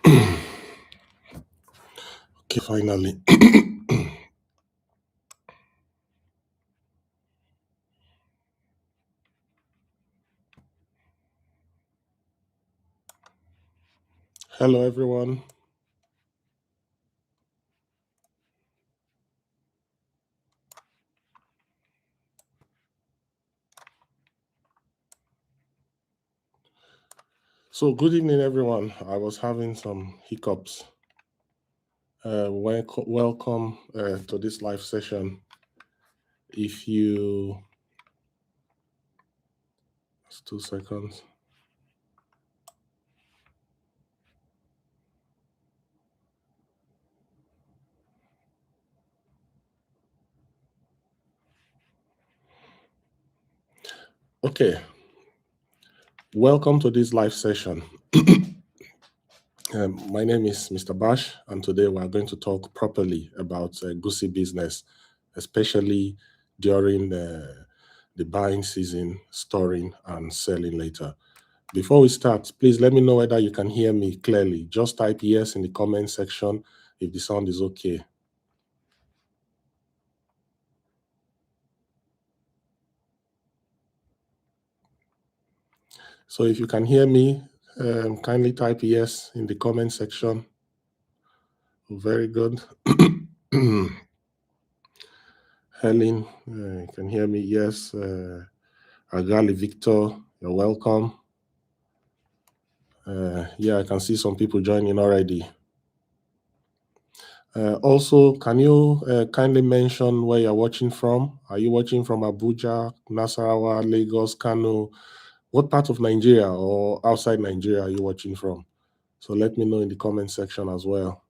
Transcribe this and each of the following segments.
Okay, finally. Hello, everyone. So, good evening, everyone. I was having some hiccups. Welcome to this live session. If you, just 2 seconds. Okay, welcome to this live session. My name is Mr. Bash, and today we are going to talk properly about Egusi business, especially during the buying season, storing, and selling later. Before we start, please let me know whether you can hear me clearly. Just type yes in the comment section if the sound is okay. So if you can hear me, kindly type yes in the comment section. Very good. Helen, you can hear me? Yes. Agali Victor, you're welcome. Yeah, I can see some people joining already. Also, can you kindly mention where you're watching from? Are you watching from Abuja, Nasarawa, Lagos, Kano? What part of Nigeria or outside Nigeria are you watching from? So let me know in the comment section as well.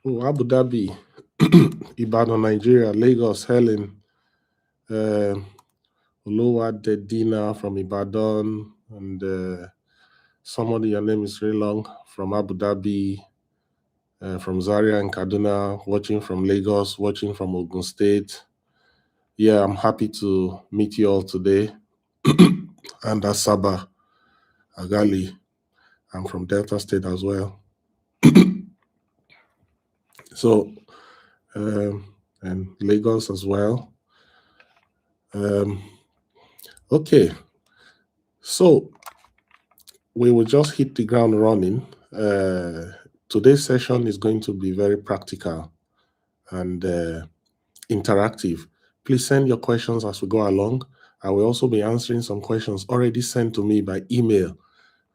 Oh, Abu Dhabi, Ibadan, Nigeria, Lagos, Helen, Olowa Dedina from Ibadan, and somebody, your name is very long, from Abu Dhabi, from Zaria and Kaduna, watching from Lagos, watching from Ogun State. Yeah, I'm happy to meet you all today. And Asaba, Agali, I'm from Delta State as well. So, and Lagos as well. Okay, so we will just hit the ground running. Today's session is going to be very practical and interactive. Please send your questions as we go along. I will also be answering some questions already sent to me by email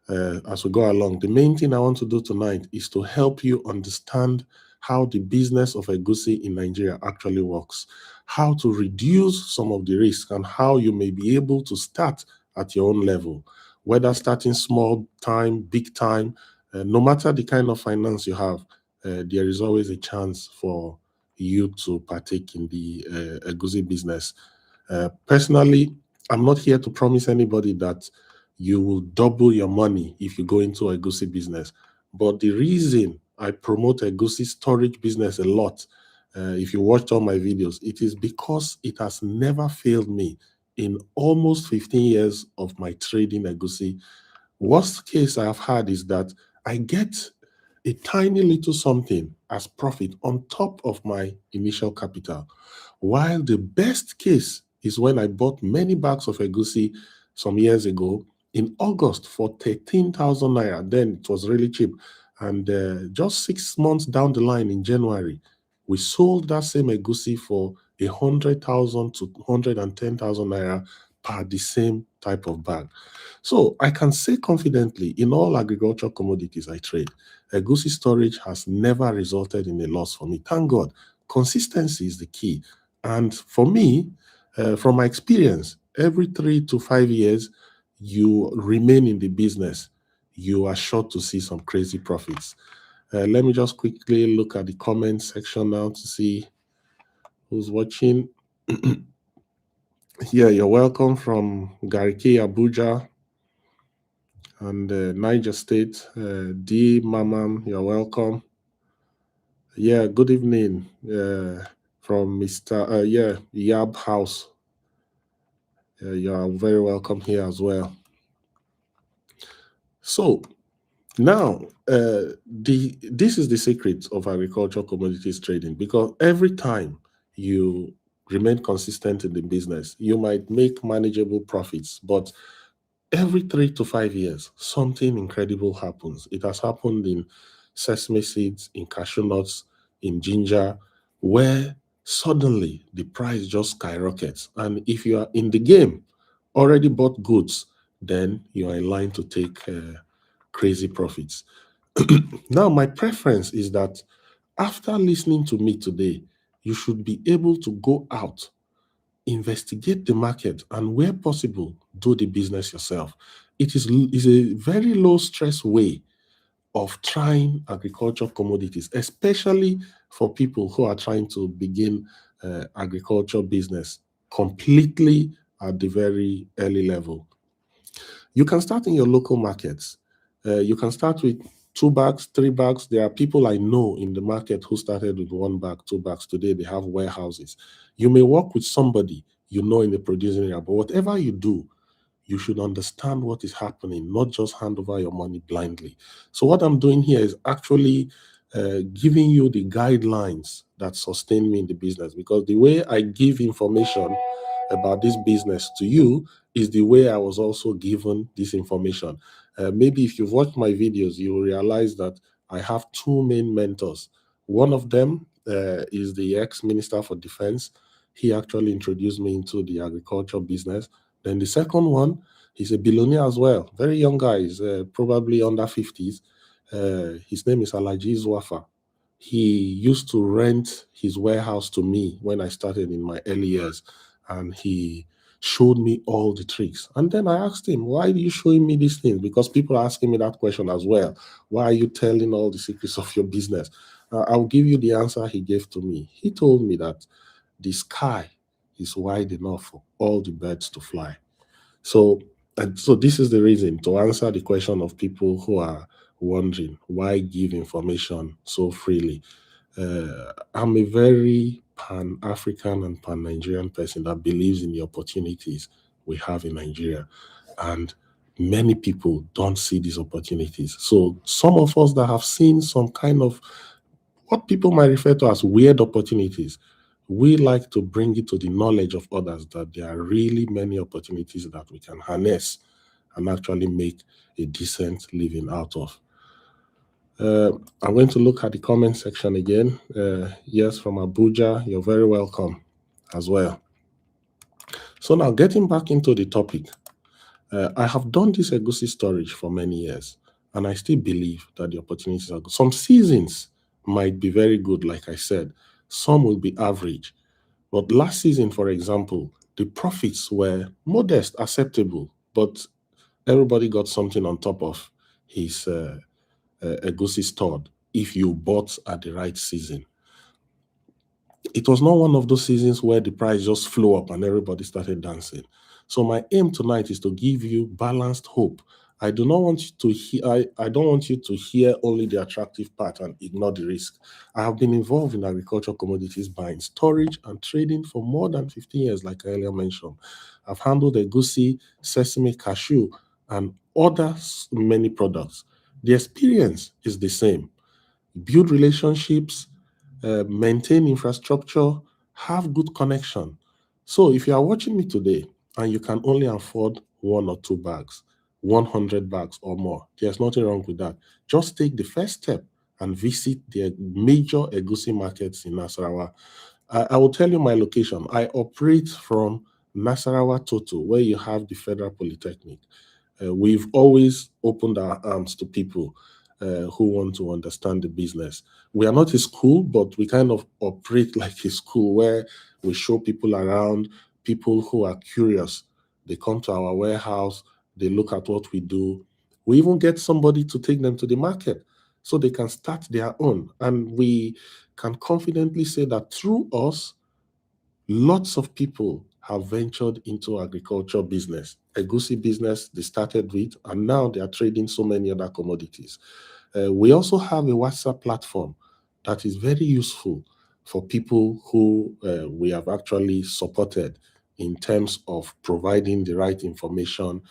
as we go along. The main thing I want to do tonight is to help you understand how the business of Egusi in Nigeria actually works, how to reduce some of the risk, and how you may be able to start at your own level, whether starting small time, big time, no matter the kind of finance you have, there is always a chance for you to partake in the Egusi business. Personally, I'm not here to promise anybody that you will double your money if you go into a Egusi business. But the reason I promote Egusi storage business a lot, if you watched all my videos, it is because it has never failed me in almost 15 years of my trading Egusi. Worst case I have had is that I get a tiny little something as profit on top of my initial capital. While the best case is when I bought many bags of Egusi some years ago in August for 13,000 naira. Then it was really cheap. And just 6 months down the line in January, we sold that same Egusi for 100,000 to 110,000 naira per the same type of bag. So I can say confidently in all agricultural commodities I trade, Egusi storage has never resulted in a loss for me. Thank God. Consistency is the key. And for me, from my experience, every 3 to 5 years, you remain in the business, you are sure to see some crazy profits. Let me just quickly look at the comment section now to see who's watching. Yeah, you're welcome from Gariki, Abuja, and Niger State. D. Mamam, you're welcome. Yeah, good evening from Mr. Yab House. You are very welcome here as well. So now, this is the secret of agricultural commodities trading, because every time you remain consistent in the business, you might make manageable profits, but every 3 to 5 years, something incredible happens. It has happened in sesame seeds, in cashew nuts, in ginger, where suddenly the price just skyrockets. And if you are in the game, already bought goods, then you are in line to take crazy profits. Now, my preference is that after listening to me today, you should be able to go out, investigate the market, and where possible, do the business yourself. Is a very low stress way of trying agriculture commodities, especially for people who are trying to begin agriculture business completely at the very early level. You can start in your local markets. You can start with 2 bags, 3 bags. There are people I know in the market who started with 1 bag, 2 bags. Today they have warehouses. You may work with somebody you know in the producing area, but whatever you do, you should understand what is happening, not just hand over your money blindly. So, what I'm doing here is actually giving you the guidelines that sustain me in the business, because the way I give information about this business to you is the way I was also given this information. Maybe if you've watched my videos, you will realize that I have two main mentors. One of them is the ex-minister for defense. He actually introduced me into the agriculture business. Then the second one, he's a billionaire as well. Very young guy, he's probably under 50s. His name is Alaji Zwafa. He used to rent his warehouse to me when I started in my early years, and he showed me all the tricks. And then I asked him, "Why are you showing me these things?" Because people are asking me that question as well. Why are you telling all the secrets of your business? I'll give you the answer he gave to me. He told me that the sky is wide enough for all the birds to fly. So, and so this is the reason to answer the question of people who are wondering why give information so freely. I'm a very pan African and pan Nigerian person that believes in the opportunities we have in Nigeria. And many people don't see these opportunities. So, some of us that have seen some kind of what people might refer to as weird opportunities, we like to bring it to the knowledge of others that there are really many opportunities that we can harness and actually make a decent living out of. I'm going to look at the comment section again. Yes, from Abuja, you're very welcome as well. So now getting back into the topic, I have done this Egusi storage for many years, and I still believe that the opportunities are good. Some seasons might be very good, like I said. Some will be average. But last season, for example, the profits were modest, acceptable, but everybody got something on top of his Egusi stored if you bought at the right season. It was not one of those seasons where the price just flew up and everybody started dancing. So my aim tonight is to give you balanced hope. I do not want you to hear I don't want you to hear only the attractive part and ignore the risk. I have been involved in agricultural commodities buying, storage, and trading for more than 15 years, like I earlier mentioned. I've handled egusi, sesame, cashew, and other many products. The experience is the same. Build relationships, maintain infrastructure, have good connection. So if you are watching me today and you can only afford 1 or 2 bags, 100 bags or more, there's nothing wrong with that. Just take the first step and visit the major Egusi markets in Nasarawa. I will tell you my location. I operate from Nasarawa Toto, where you have the Federal Polytechnic. We've always opened our arms to people who want to understand the business. We are not a school, but we kind of operate like a school where we show people around, people who are curious. They come to our warehouse, they look at what we do. We even get somebody to take them to the market so they can start their own. And we can confidently say that through us, lots of people have ventured into agriculture business. Egusi business they started with, and now they are trading so many other commodities. We also have a WhatsApp platform that is very useful for people who we have actually supported in terms of providing the right information,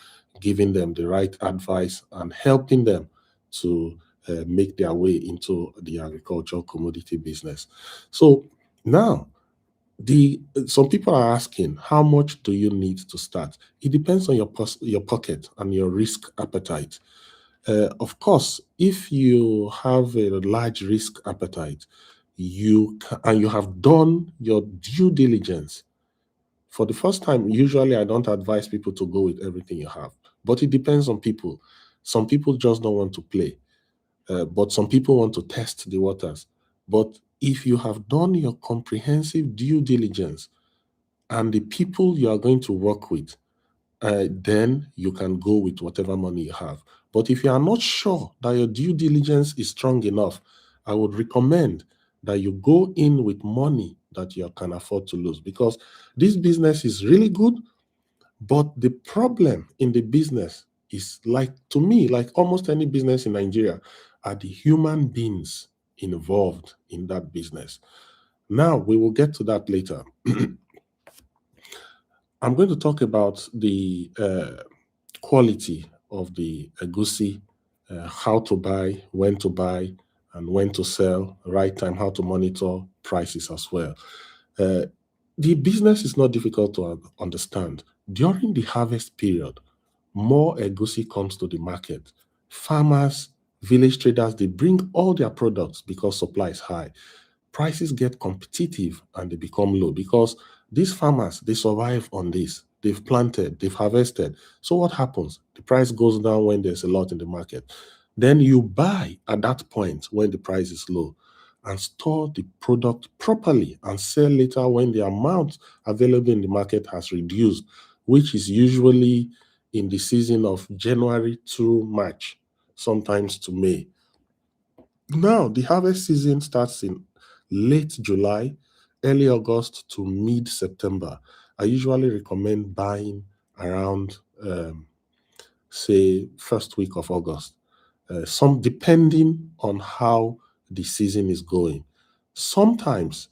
giving them the right advice, and helping them to make their way into the agricultural commodity business. So now, the some people are asking, how much do you need to start? It depends on your pocket and your risk appetite. Of course, if you have a large risk appetite, and you have done your due diligence. For the first time, usually I don't advise people to go with everything you have, but it depends on people. Some people just don't want to play, but some people want to test the waters. But if you have done your comprehensive due diligence and the people you are going to work with, then you can go with whatever money you have. But if you are not sure that your due diligence is strong enough, I would recommend that you go in with money that you can afford to lose, because this business is really good. But the problem in the business is, like, to me, like almost any business in Nigeria, are the human beings involved in that business. Now, we will get to that later. I'm going to talk about the quality of the egusi, how to buy, and when to sell, right time, how to monitor prices as well. Uh, the business is not difficult to understand. During the harvest period, more egusi comes to the market. Farmers, village traders, they bring all their products because supply is high. Prices get competitive and they become low because these farmers, they survive on this. They've planted, they've harvested. So what happens? The price goes down when there's a lot in the market. Then you buy at that point when the price is low and store the product properly and sell later when the amount available in the market has reduced, which is usually in the season of January to March, sometimes to May. Now, the harvest season starts in late July, early August to mid September. I usually recommend buying around, say, first week of August. Some depending on how the season is going. Sometimes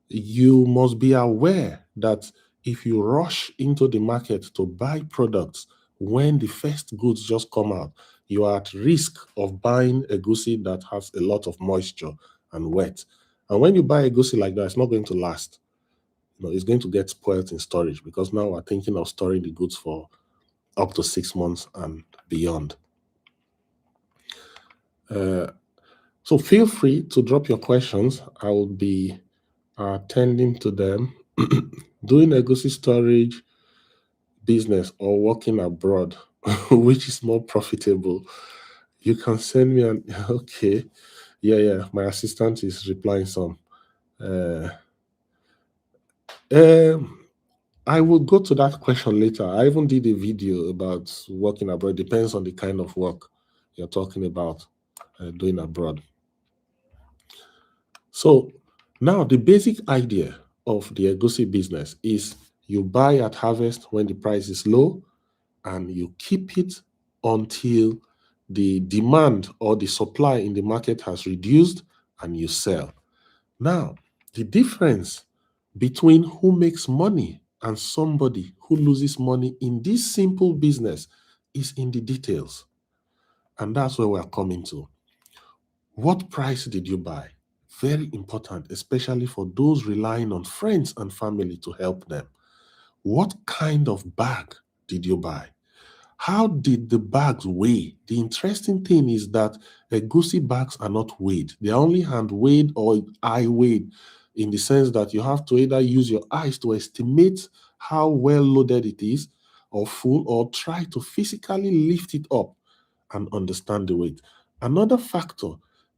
you must be aware that if you rush into the market to buy products when the first goods just come out, you are at risk of buying a goosey that has a lot of moisture and wet. And when you buy a goosey like that, it's not going to last. It's going to get spoiled in storage, because now we're thinking of storing the goods for up to 6 months and beyond. So feel free to drop your questions. I will be attending to them. Doing egusi storage business or working abroad, which is more profitable? You can send me an okay. Yeah. My assistant is replying some. Uh, um, I will go to that question later. I even did a video about working abroad. Depends on the kind of work you're talking about doing abroad. So now the basic idea of the egusi business is you buy at harvest when the price is low, and you keep it until the demand or the supply in the market has reduced, and you sell. Now, the difference between who makes money and somebody who loses money in this simple business is in the details. And that's where we're coming to. What price did you buy? Very important, especially for those relying on friends and family to help them. What kind of bag did you buy? How did the bags weigh? The interesting thing is that egusi bags are not weighed. They are only hand weighed or eye weighed, in the sense that you have to either use your eyes to estimate how well loaded it is or full, or try to physically lift it up and understand the weight. Another factor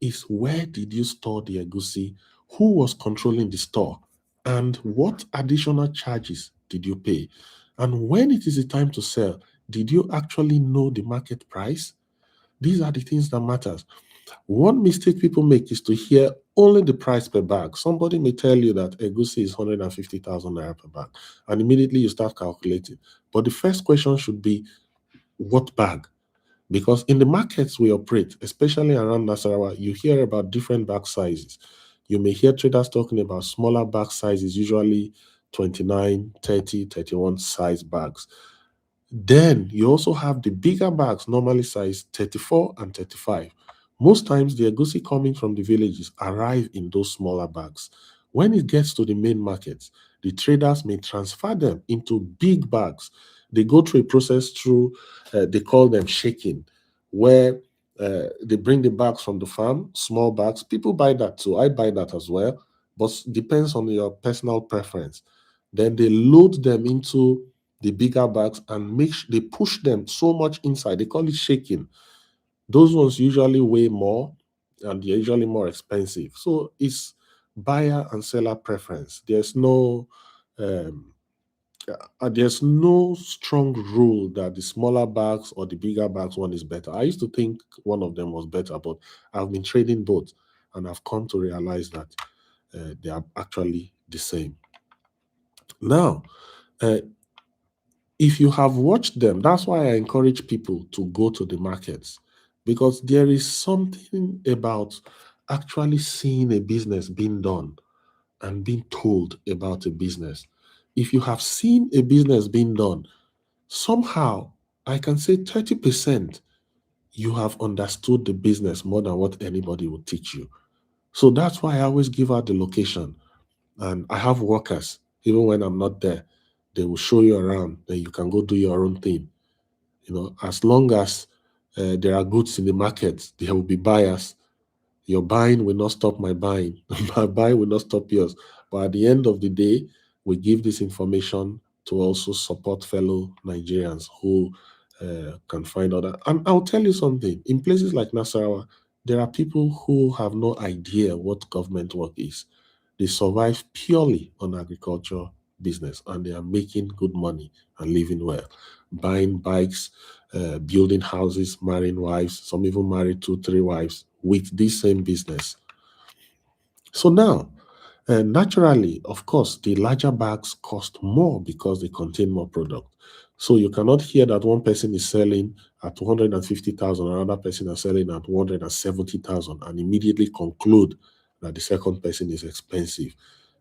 is, where did you store the egusi? Who was controlling the store? And what additional charges did you pay? And when it is the time to sell, did you actually know the market price? These are the things that matters. One mistake people make is to hear only the price per bag. Somebody may tell you that egusi is 150,000 naira per bag, and immediately you start calculating. But the first question should be, what bag? Because in the markets we operate, especially around Nasarawa, you hear about different bag sizes. You may hear traders talking about smaller bag sizes, usually 29, 30, 31 size bags. Then you also have the bigger bags, normally size 34 and 35. Most times, the egusi coming from the villages arrive in those smaller bags. When it gets to the main markets, the traders may transfer them into big bags. They go through a process they call them shaking, where they bring the bags from the farm, small bags. People buy that too. I buy that as well, but depends on your personal preference. Then they load them into the bigger bags and they push them so much inside. They call it shaking. Those ones usually weigh more and they're usually more expensive. So it's buyer and seller preference. Um, there's no strong rule that the smaller bags or the bigger bags one is better. I used to think one of them was better, but I've been trading both and I've come to realize that they are actually the same. Now, uh, if you have watched them, that's why I encourage people to go to the markets, because there is something about actually seeing a business being done and being told about a business. If you have seen a business being done, somehow I can say 30% you have understood the business more than what anybody would teach you. So that's why I always give out the location. And I have workers, even when I'm not there, they will show you around, then you can go do your own thing. As long as there are goods in the market, there will be buyers. Your buying will not stop my buying. My buying will not stop yours. But at the end of the day, we give this information to also support fellow Nigerians who can find other. And I'll tell you something. In places like Nasarawa, there are people who have no idea what government work is. They survive purely on agriculture business and they are making good money and living well, buying bikes, building houses, marrying wives. Some even marry two, three wives with this same business. So now, naturally, of course, the larger bags cost more because they contain more product. So you cannot hear that one person is selling at 250,000, another person is selling at 170,000, and immediately conclude that the second person is expensive.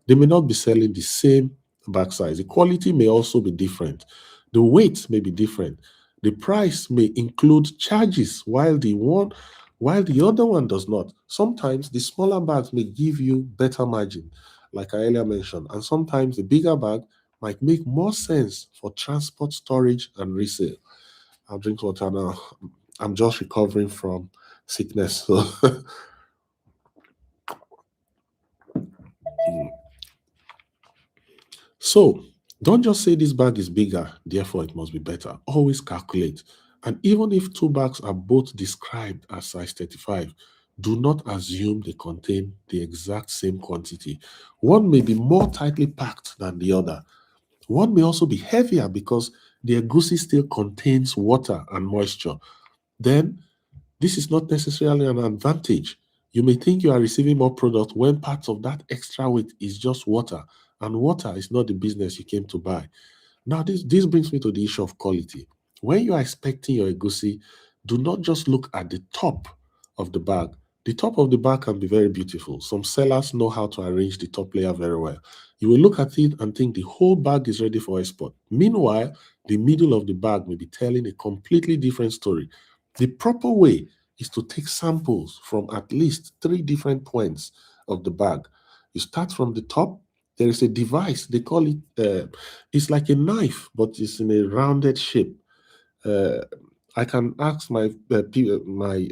They may not be selling the same bag size. The quality may also be different. The weight may be different. The price may include charges while the other one does not. Sometimes the smaller bags may give you better margin, like I earlier mentioned, and sometimes the bigger bag might make more sense for transport, storage, and resale. I'll drink water now. I'm just recovering from sickness. So So don't just say this bag is bigger, therefore it must be better. Always calculate. And even if two bags are both described as size 35, do not assume they contain the exact same quantity. One may be more tightly packed than the other. One may also be heavier because the egusi still contains water and moisture. Then this is not necessarily an advantage. You may think you are receiving more product when part of that extra weight is just water, and water is not the business you came to buy. Now, this brings me to the issue of quality. When you are expecting your egusi, do not just look at the top of the bag. The top of the bag can be very beautiful. Some sellers know how to arrange the top layer very well. You will look at it and think the whole bag is ready for export. Meanwhile, the middle of the bag may be telling a completely different story. The proper way is to take samples from at least three different points of the bag. You start from the top. There is a device, they call it, it's like a knife, but it's in a rounded shape. Uh, I can ask my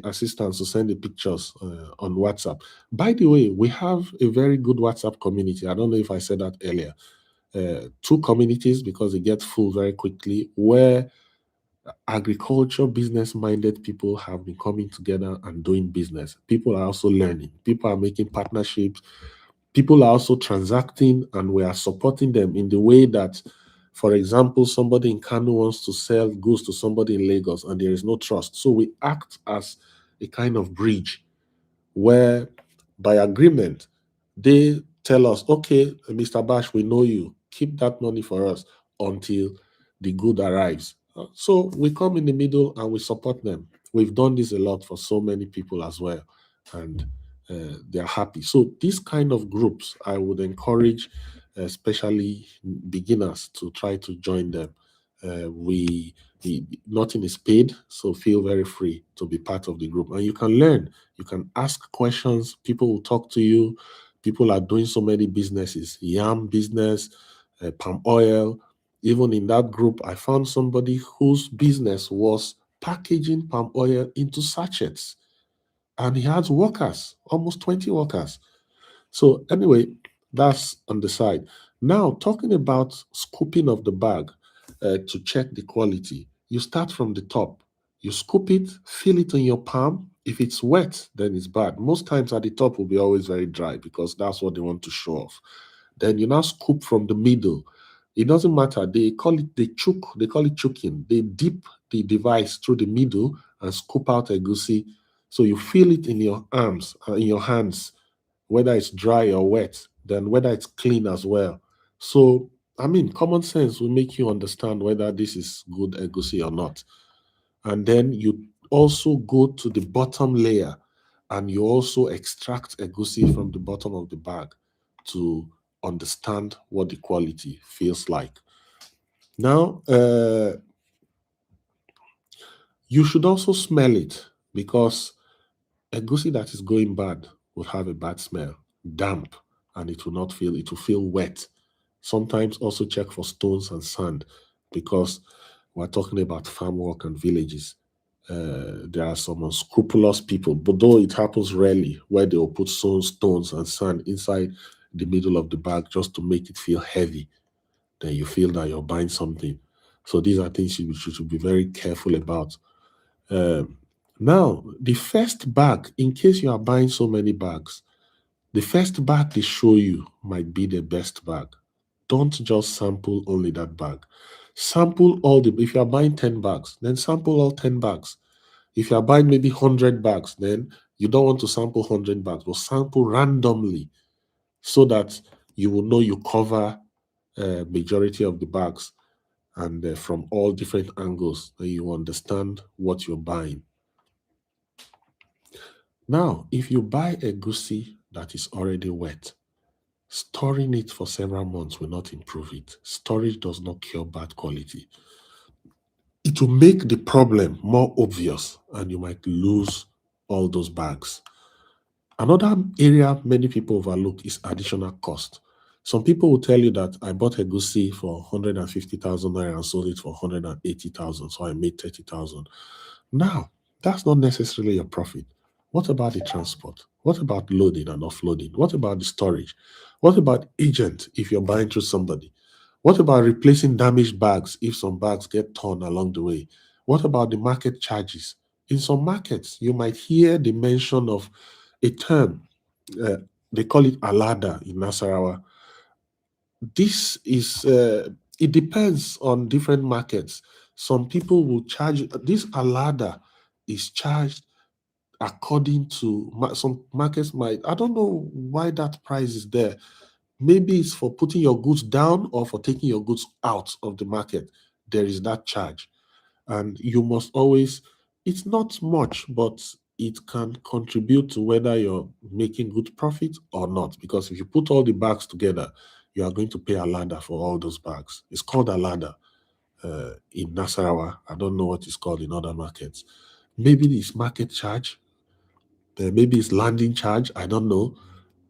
assistants to send the pictures on WhatsApp. By the way, we have a very good WhatsApp community. I don't know if I said that earlier. Two communities because they get full very quickly, where agriculture business minded people have been coming together and doing business. People are also learning, people are making partnerships, people are also transacting, and we are supporting them in the way that, for example, somebody in Kano wants to sell goods to somebody in Lagos and there is no trust. So we act as a kind of bridge where, by agreement, they tell us, okay, Mr. Bash, we know you, keep that money for us until the good arrives. So we come in the middle and we support them. We've done this a lot for so many people as well. And they're happy. So these kind of groups, I would encourage, especially beginners, to try to join them. Nothing is paid, so feel very free to be part of the group, and you can learn. You can ask questions. People will talk to you. People are doing so many businesses, yam business, palm oil. Even in that group, I found somebody whose business was packaging palm oil into sachets, and he has workers, almost 20 workers. So anyway, that's on the side. Now, talking about scooping of the bag to check the quality, you start from the top. You scoop it, feel it in your palm. If it's wet, then it's bad. Most times at the top will be always very dry because that's what they want to show off. Then you now scoop from the middle. It doesn't matter. They call it the chook. They call it choking. They dip the device through the middle and scoop out egusi. So you feel it in your arms, in your hands, whether it's dry or wet, then whether it's clean as well. So, I mean, common sense will make you understand whether this is good egusi or not. And then you also go to the bottom layer and you also extract egusi from the bottom of the bag to understand what the quality feels like. Now, you should also smell it because egusi that is going bad will have a bad smell, damp, and it will feel wet. Sometimes also check for stones and sand because we're talking about farm work and villages. There are some unscrupulous people, but though it happens rarely, where they will put stones and sand inside the middle of the bag just to make it feel heavy. Then you feel that you're buying something. So these are things you should be very careful about. Um, Now, the first bag, in case you are buying so many bags, the first bag they show you might be the best bag. Don't just sample only that bag. Sample if you are buying 10 bags, then sample all 10 bags. If you are buying maybe 100 bags, then you don't want to sample 100 bags, but sample randomly so that you will know you cover majority of the bags and from all different angles, then you understand what you're buying. Now, if you buy a goosey that is already wet, storing it for several months will not improve it. Storage does not cure bad quality. It will make the problem more obvious and you might lose all those bags. Another area many people overlook is additional cost. Some people will tell you that I bought a goosey for 150,000 naira and sold it for 180,000, so I made 30,000. Now, that's not necessarily a profit. What about the transport? What about loading and offloading? What about the storage? What about agent if you're buying through somebody? What about replacing damaged bags if some bags get torn along the way? What about the market charges? In some markets, you might hear the mention of a term, uh, they call it alada in Nasarawa. This is, it depends on different markets. Some people will charge, this alada is charged according to some markets might, I don't know why that price is there. Maybe it's for putting your goods down or for taking your goods out of the market. There is that charge. And you must always, it's not much, but it can contribute to whether you're making good profit or not. Because if you put all the bags together, you are going to pay a ladder for all those bags. It's called a ladder in Nasarawa. I don't know what it's called in other markets. Maybe it's market charge, maybe it's landing charge. I don't know.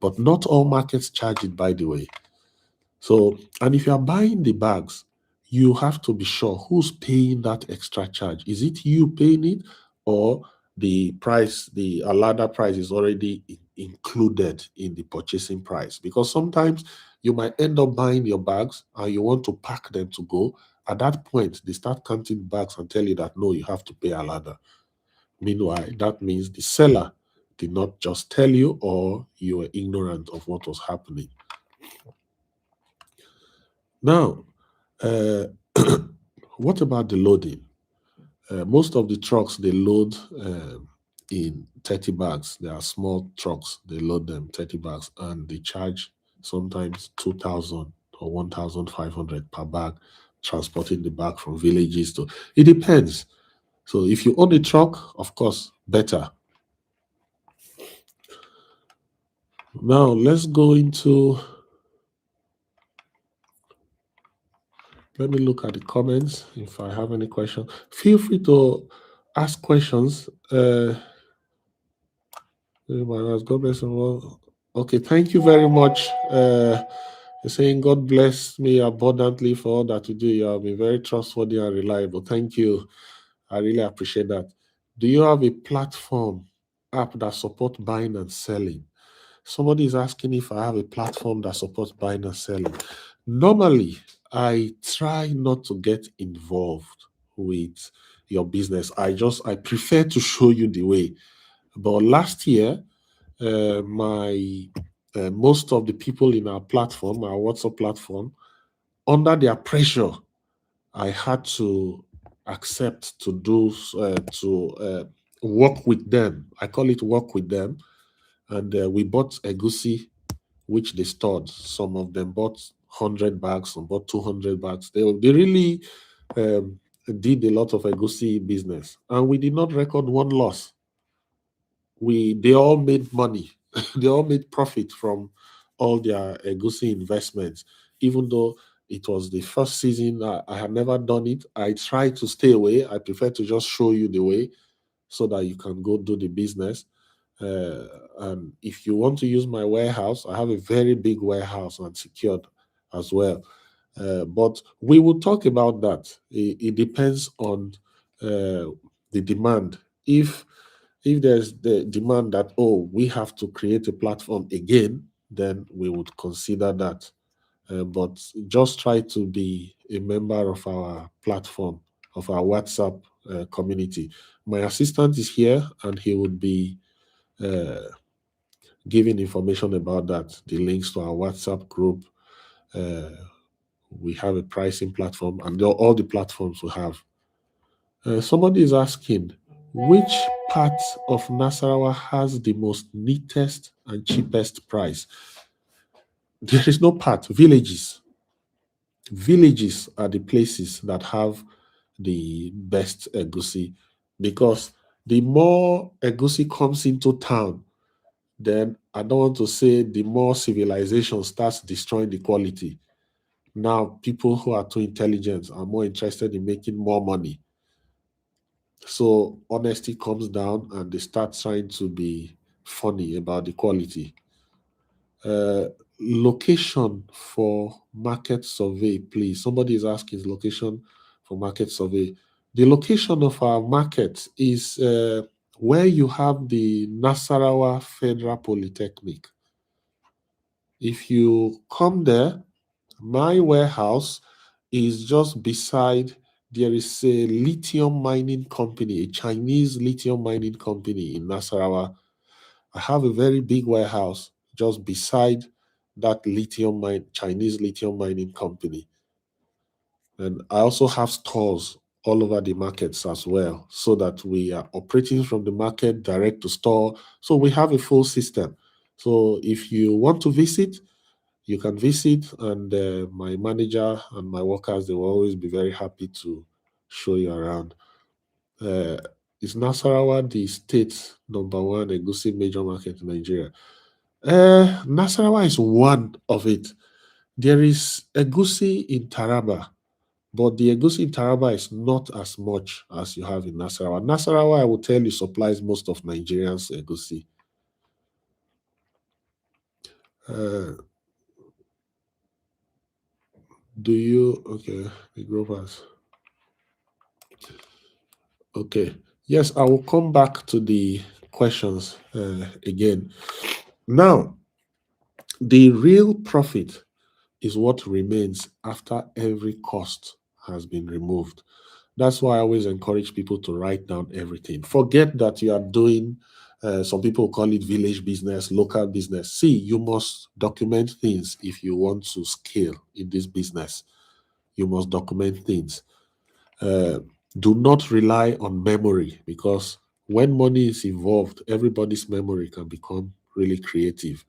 But not all markets charge it, by the way. So, and if you are buying the bags, you have to be sure who's paying that extra charge. Is it you paying it, or the price, the Alada price is already included in the purchasing price? Because sometimes you might end up buying your bags and you want to pack them to go. At that point, they start counting bags and tell you that no, you have to pay Alada. Meanwhile, that means the seller did not just tell you, or you were ignorant of what was happening. Now, uh, what about the loading? Most of the trucks they load in 30 bags. They are small trucks. They load them 30 bags and they charge sometimes 2,000 or 1,500 per bag, transporting the bag from villages to. It depends. So if you own a truck, of course, better. Now let's go into, let me look at the comments if I have any questions. Feel free to ask questions. God bless you all. Okay, thank you very much. You're saying God bless me abundantly for all that you do. You have been very trustworthy and reliable. Thank you. I really appreciate that. Do you have a platform app that supports buying and selling? Somebody is asking if I have a platform that supports buying and selling. Normally, I try not to get involved with your business. I prefer to show you the way. But last year, my most of the people in our platform, our WhatsApp platform, under their pressure, I had to accept to do work with them. I call it work with them, and we bought Egusi, which they stored. Some of them bought 100 bags, some bought 200 bags. They really did a lot of Egusi business, and we did not record one loss. They all made money. They all made profit from all their Egusi investments, even though it was the first season. I had never done it. I try to stay away. I prefer to just show you the way so that you can go do the business. And if you want to use my warehouse, I have a very big warehouse and secured as well. But we will talk about that. It depends on the demand. If there's the demand that, oh, we have to create a platform again, then we would consider that. But just try to be a member of our platform, of our WhatsApp community. My assistant is here and he would be uh, giving information about that, the links to our WhatsApp group. Uh, we have a pricing platform and all the platforms we have. Somebody is asking, which part of Nasarawa has the most neatest and cheapest price? There is no part. Villages. Villages are the places that have the best egusi, because the more egusi comes into town, then I don't want to say the more civilization starts destroying the quality. Now, people who are too intelligent are more interested in making more money. So honesty comes down and they start trying to be funny about the quality. Uh, Location for market survey, please. Somebody is asking location for market survey. The location of our market is where you have the Nasarawa Federal Polytechnic. If you come there, my warehouse is just beside, there is a lithium mining company, a Chinese lithium mining company in Nasarawa. I have a very big warehouse just beside that Chinese lithium mining company. And I also have stores all over the markets as well, so that we are operating from the market direct to store. So we have a full system. So if you want to visit, you can visit, and my manager and my workers, they will always be very happy to show you around. Uh, is Nasarawa the state number one Egusi major market in Nigeria? Nasarawa is one of it. There is Egusi in Taraba, but the Egusi in Taraba is not as much as you have in Nasarawa. Nasarawa, I will tell you, supplies most of Nigerians Egusi. Uh, okay, the grovers. Okay. Yes, I will come back to the questions again. Now, the real profit is what remains after every cost has been removed. That's why I always encourage people to write down everything. Forget that you are doing, some people call it village business, local business. See, you must document things if you want to scale in this business. You must document things. Do not rely on memory, because when money is involved, everybody's memory can become really creative.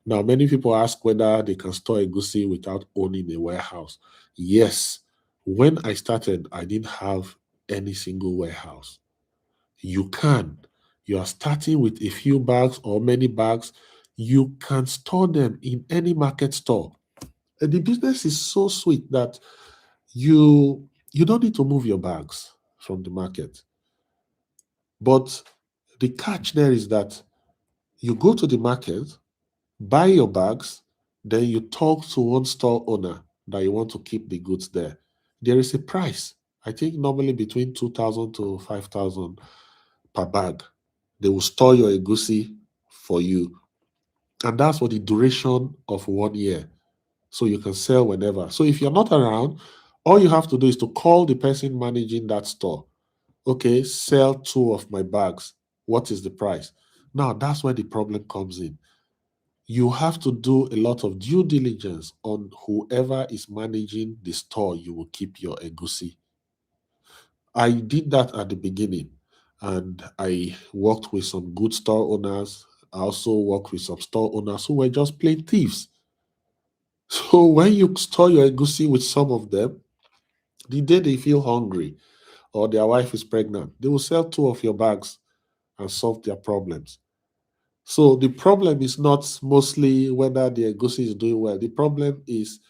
Now, many people ask whether they can store Egusi without owning a warehouse. Yes. When I started, I didn't have any single warehouse. You can. You are starting with a few bags or many bags. You can store them in any market store. And the business is so sweet that you don't need to move your bags from the market. But the catch there is that you go to the market, buy your bags, then you talk to one store owner that you want to keep the goods there. There is a price. I think normally between 2,000 to 5,000 per bag. They will store your egusi for you. And that's for the duration of 1 year. So you can sell whenever. So if you're not around, all you have to do is to call the person managing that store. Okay, sell 2 of my bags. What is the price? Now that's where the problem comes in. You have to do a lot of due diligence on whoever is managing the store you will keep your egusi. I did that at the beginning, and I worked with some good store owners. I also worked with some store owners who were just plain thieves. So when you store your egusi with some of them, the day they feel hungry or their wife is pregnant, they will sell 2 of your bags and solve their problems. So the problem is not mostly whether the egusi is doing well. The problem is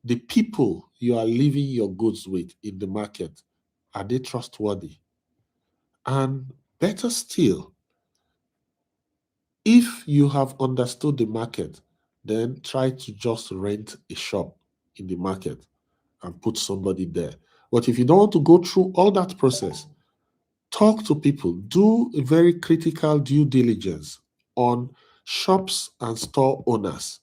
the people you are leaving your goods with in the market. Are they trustworthy? And better still, if you have understood the market, then try to just rent a shop in the market and put somebody there. But if you don't want to go through all that process, talk to people, do a very critical due diligence on shops and store owners.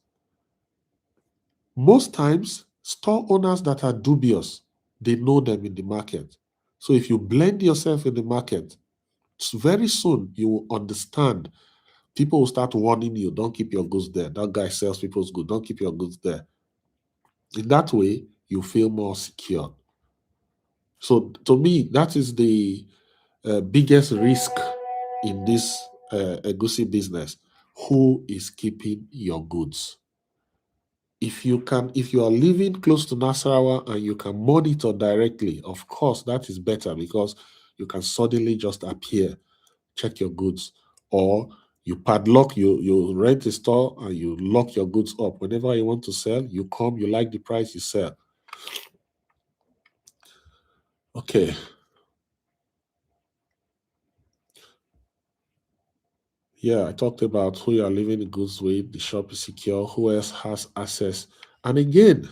Most times, store owners that are dubious, they know them in the market. So if you blend yourself in the market, very soon you will understand. People will start warning you, don't keep your goods there. That guy sells people's goods. Don't keep your goods there. In that way, you feel more secure. So to me, that is the biggest risk in this Egusi business. Who is keeping your goods? If you are living close to Nasarawa and you can monitor directly, of course, that is better because you can suddenly just appear, check your goods, or you padlock, you rent a store and you lock your goods up. Whenever you want to sell, you come, you like the price, you sell. Okay. Yeah, I talked about who you are leaving the goods with, the shop is secure, who else has access. And again,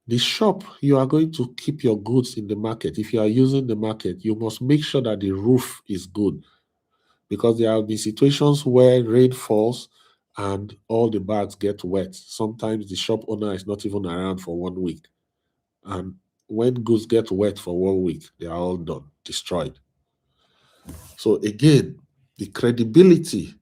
the shop, you are going to keep your goods in the market. If you are using the market, you must make sure that the roof is good because there have been situations where rain falls and all the bags get wet. Sometimes the shop owner is not even around for 1 week. And when goods get wet for 1 week, they are all done, destroyed. So again, the credibility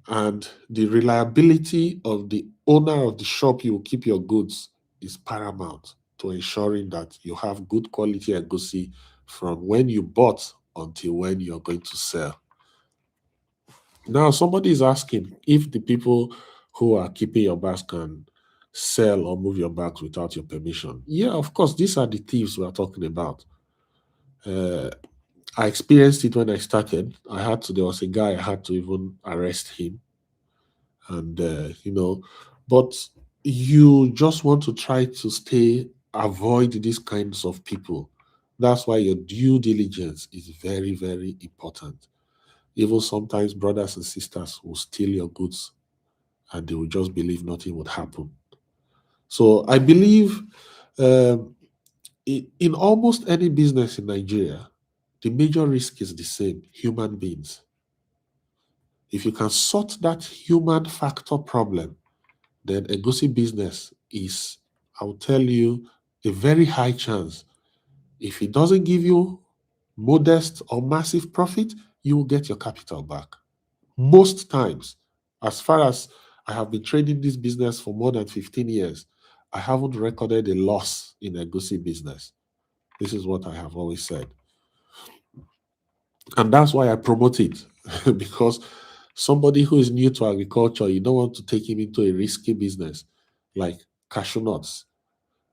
and the reliability of the owner of the shop you will keep your goods is paramount to ensuring that you have good quality egusi from when you bought until when you're going to sell. Now, somebody is asking if the people who are keeping your bags can sell or move your bags without your permission. Yeah, of course, these are the thieves we are talking about. I experienced it when I started. There was a guy, I had to even arrest him. And, but you just want to try to avoid these kinds of people. That's why your due diligence is very, very important. Even sometimes brothers and sisters will steal your goods and they will just believe nothing would happen. So I believe um, in almost any business in Nigeria, the major risk is the same: human beings. If you can sort that human factor problem, then Egusi business is, I'll tell you, a very high chance. If it doesn't give you modest or massive profit, you will get your capital back. Most times, as far as I have been trading this business for more than 15 years, I haven't recorded a loss in Egusi business. This is what I have always said. And that's why I promote it because somebody who is new to agriculture, you don't want to take him into a risky business like cashew nuts.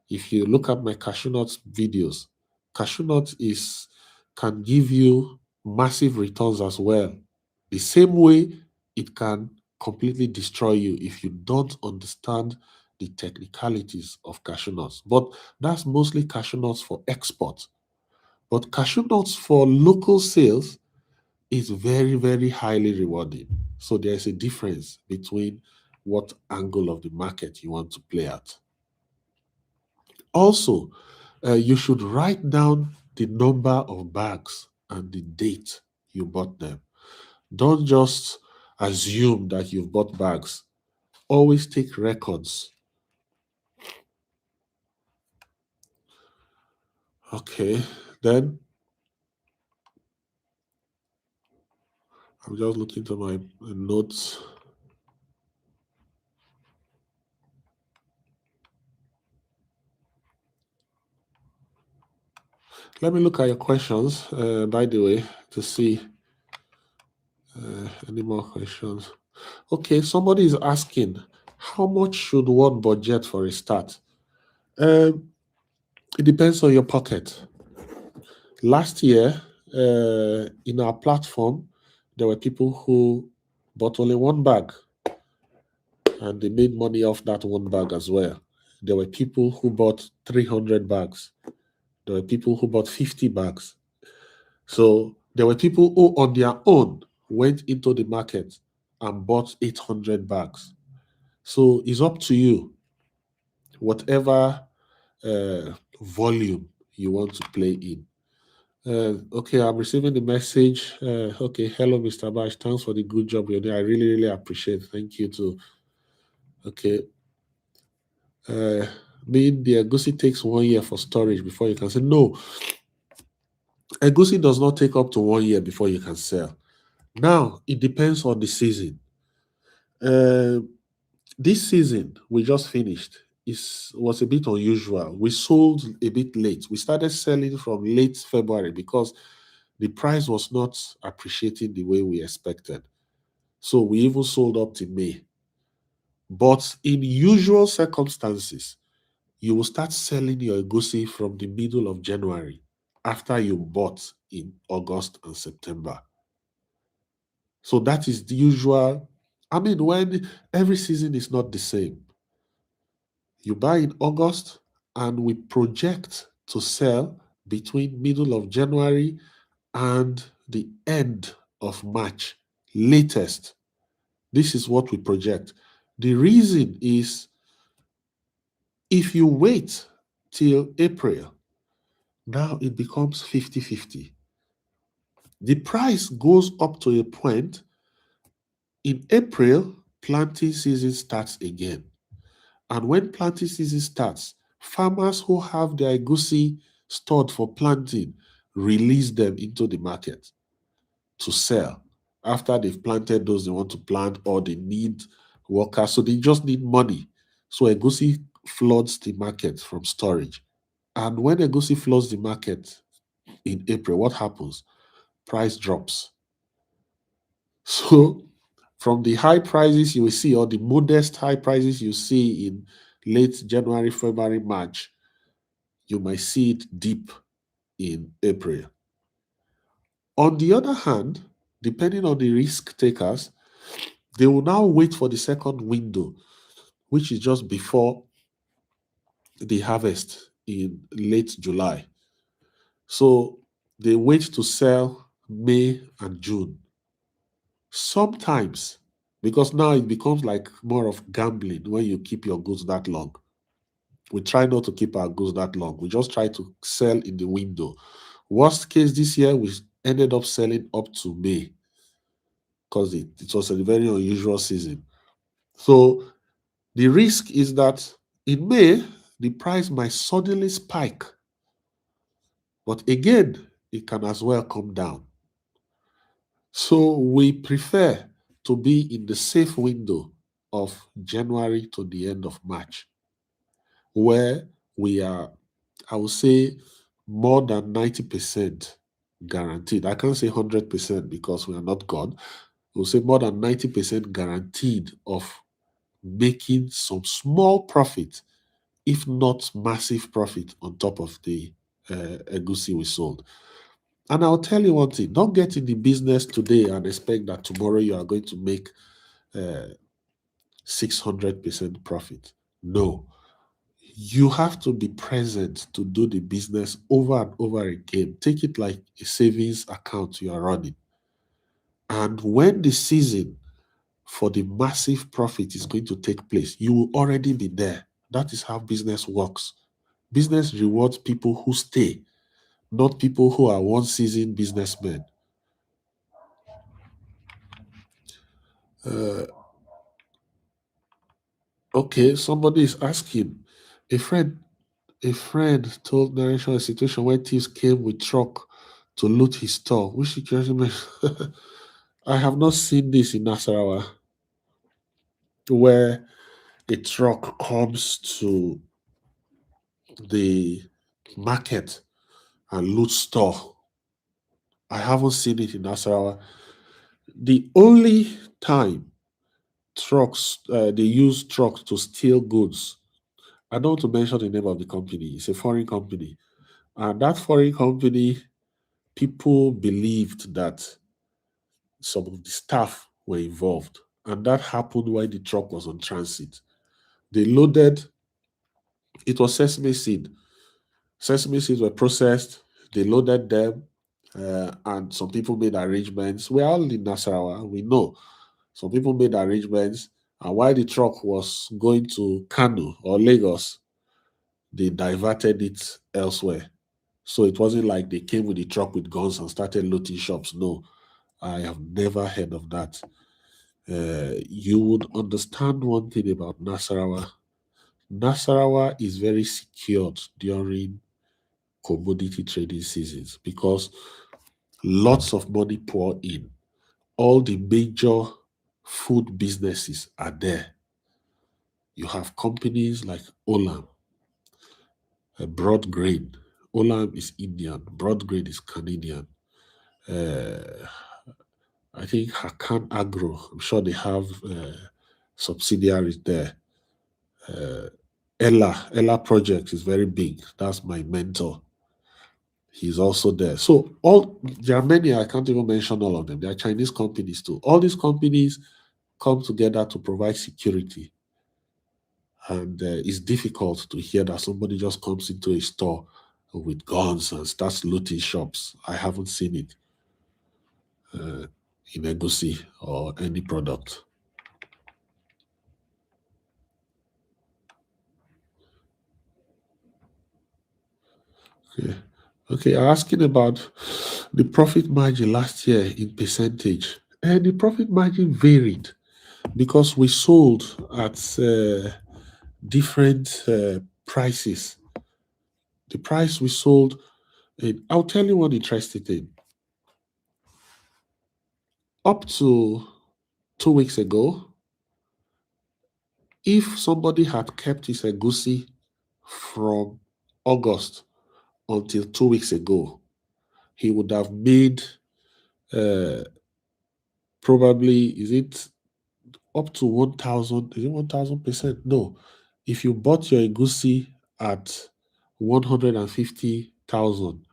If you look at my cashew nuts videos, cashew nuts can give you massive returns as well. The same way it can completely destroy you if you don't understand the technicalities of cashew nuts. But that's mostly cashew nuts for export. But cashew nuts for local sales is very, very highly rewarding. So there's a difference between what angle of the market you want to play at. Also, you should write down the number of bags and the date you bought them. Don't just assume that you've bought bags. Always take records. Okay, then I'm just looking to my notes. Let me look at your questions, by the way, to see any more questions. Okay, somebody is asking, how much should one budget for a start? It depends on your pocket. Last year, in our platform, there were people who bought only one bag and they made money off that one bag as well. There were people who bought 300 bags. There were people who bought 50 bags. So there were people who, on their own, went into the market and bought 800 bags. So it's up to you, whatever volume you want to play in. Okay, I'm receiving the message. Okay, hello, Mr. Bash. Thanks for the good job you're doing. I really, really appreciate it. Thank you too. Okay. Mean the Egusi takes 1 year for storage before you can sell. No, Egusi does not take up to 1 year before you can sell. Now, it depends on the season. This season we just finished was a bit unusual. We sold a bit late. We started selling from late February because the price was not appreciating the way we expected. So we even sold up to May. But in usual circumstances, you will start selling your Egusi from the middle of January after you bought in August and September. So that is the usual. I mean, when every season is not the same. You buy in August and we project to sell between middle of January and the end of March, latest. This is what we project. The reason is if you wait till April, now it becomes 50-50. The price goes up to a point. In April, planting season starts again. And when planting season starts, farmers who have their Egusi stored for planting release them into the market to sell. After they've planted those they want to plant or they need workers, so they just need money. So Egusi floods the market from storage. And when Egusi floods the market in April, what happens? Price drops. So from the high prices you will see, or the modest high prices you see in late January, February, March, you might see it deep in April. On the other hand, depending on the risk takers, they will now wait for the second window, which is just before the harvest in late July. So they wait to sell May and June. Sometimes, because now it becomes like more of gambling when you keep your goods that long. We try not to keep our goods that long. We just try to sell in the window. Worst case this year, we ended up selling up to May because it was a very unusual season. So the risk is that in May, the price might suddenly spike. But again, it can as well come down. So we prefer to be in the safe window of January to the end of March, where we are, I would say, more than 90% guaranteed. I can't say 100% because we are not God. We'll say more than 90% guaranteed of making some small profit, if not massive profit, on top of the Egusi we sold. And I'll tell you one thing, don't get in the business today and expect that tomorrow you are going to make 600% profit. No. You have to be present to do the business over and over again. Take it like a savings account you are running. And when the season for the massive profit is going to take place, you will already be there. That is how business works. Business rewards people who stay, not people who are one season businessmen. Okay, somebody is asking. A friend, a friend told narration a situation where thieves came with truck to loot his store. Which security man? I have not seen this in Nasarawa, where a truck comes to the market and loot store. I haven't seen it in Nasarawa. The only time they use trucks to steal goods. I don't want to mention the name of the company. It's a foreign company. And that foreign company, people believed that some of the staff were involved. And that happened while the truck was on transit. They loaded, it was sesame seed. Sesame seeds were processed, they loaded them, and some people made arrangements. We're all in Nasarawa, we know. Some people made arrangements, and while the truck was going to Kano or Lagos, they diverted it elsewhere. So it wasn't like they came with the truck with guns and started looting shops. No, I have never heard of that. You would understand one thing about Nasarawa. Nasarawa is very secured during commodity trading seasons because lots of money pour in. All the major food businesses are there. You have companies like Olam, Broad Grain. Olam is Indian, Broad Grain is Canadian. I think Hakan Agro, I'm sure they have subsidiaries there. Ella Project is very big. That's my mentor. He's also there. So there are many, I can't even mention all of them. There are Chinese companies too. All these companies come together to provide security. And it's difficult to hear that somebody just comes into a store with guns and starts looting shops. I haven't seen it in Egusi or any product. Okay. Okay, asking about the profit margin last year in percentage. And the profit margin varied because we sold at different prices. The price we sold, I'll tell you one interesting thing. Up to 2 weeks ago, if somebody had kept his egusi from August until 2 weeks ago, he would have made probably, is it up to 1,000? Is it 1,000%? No. If you bought your egusi at 150,000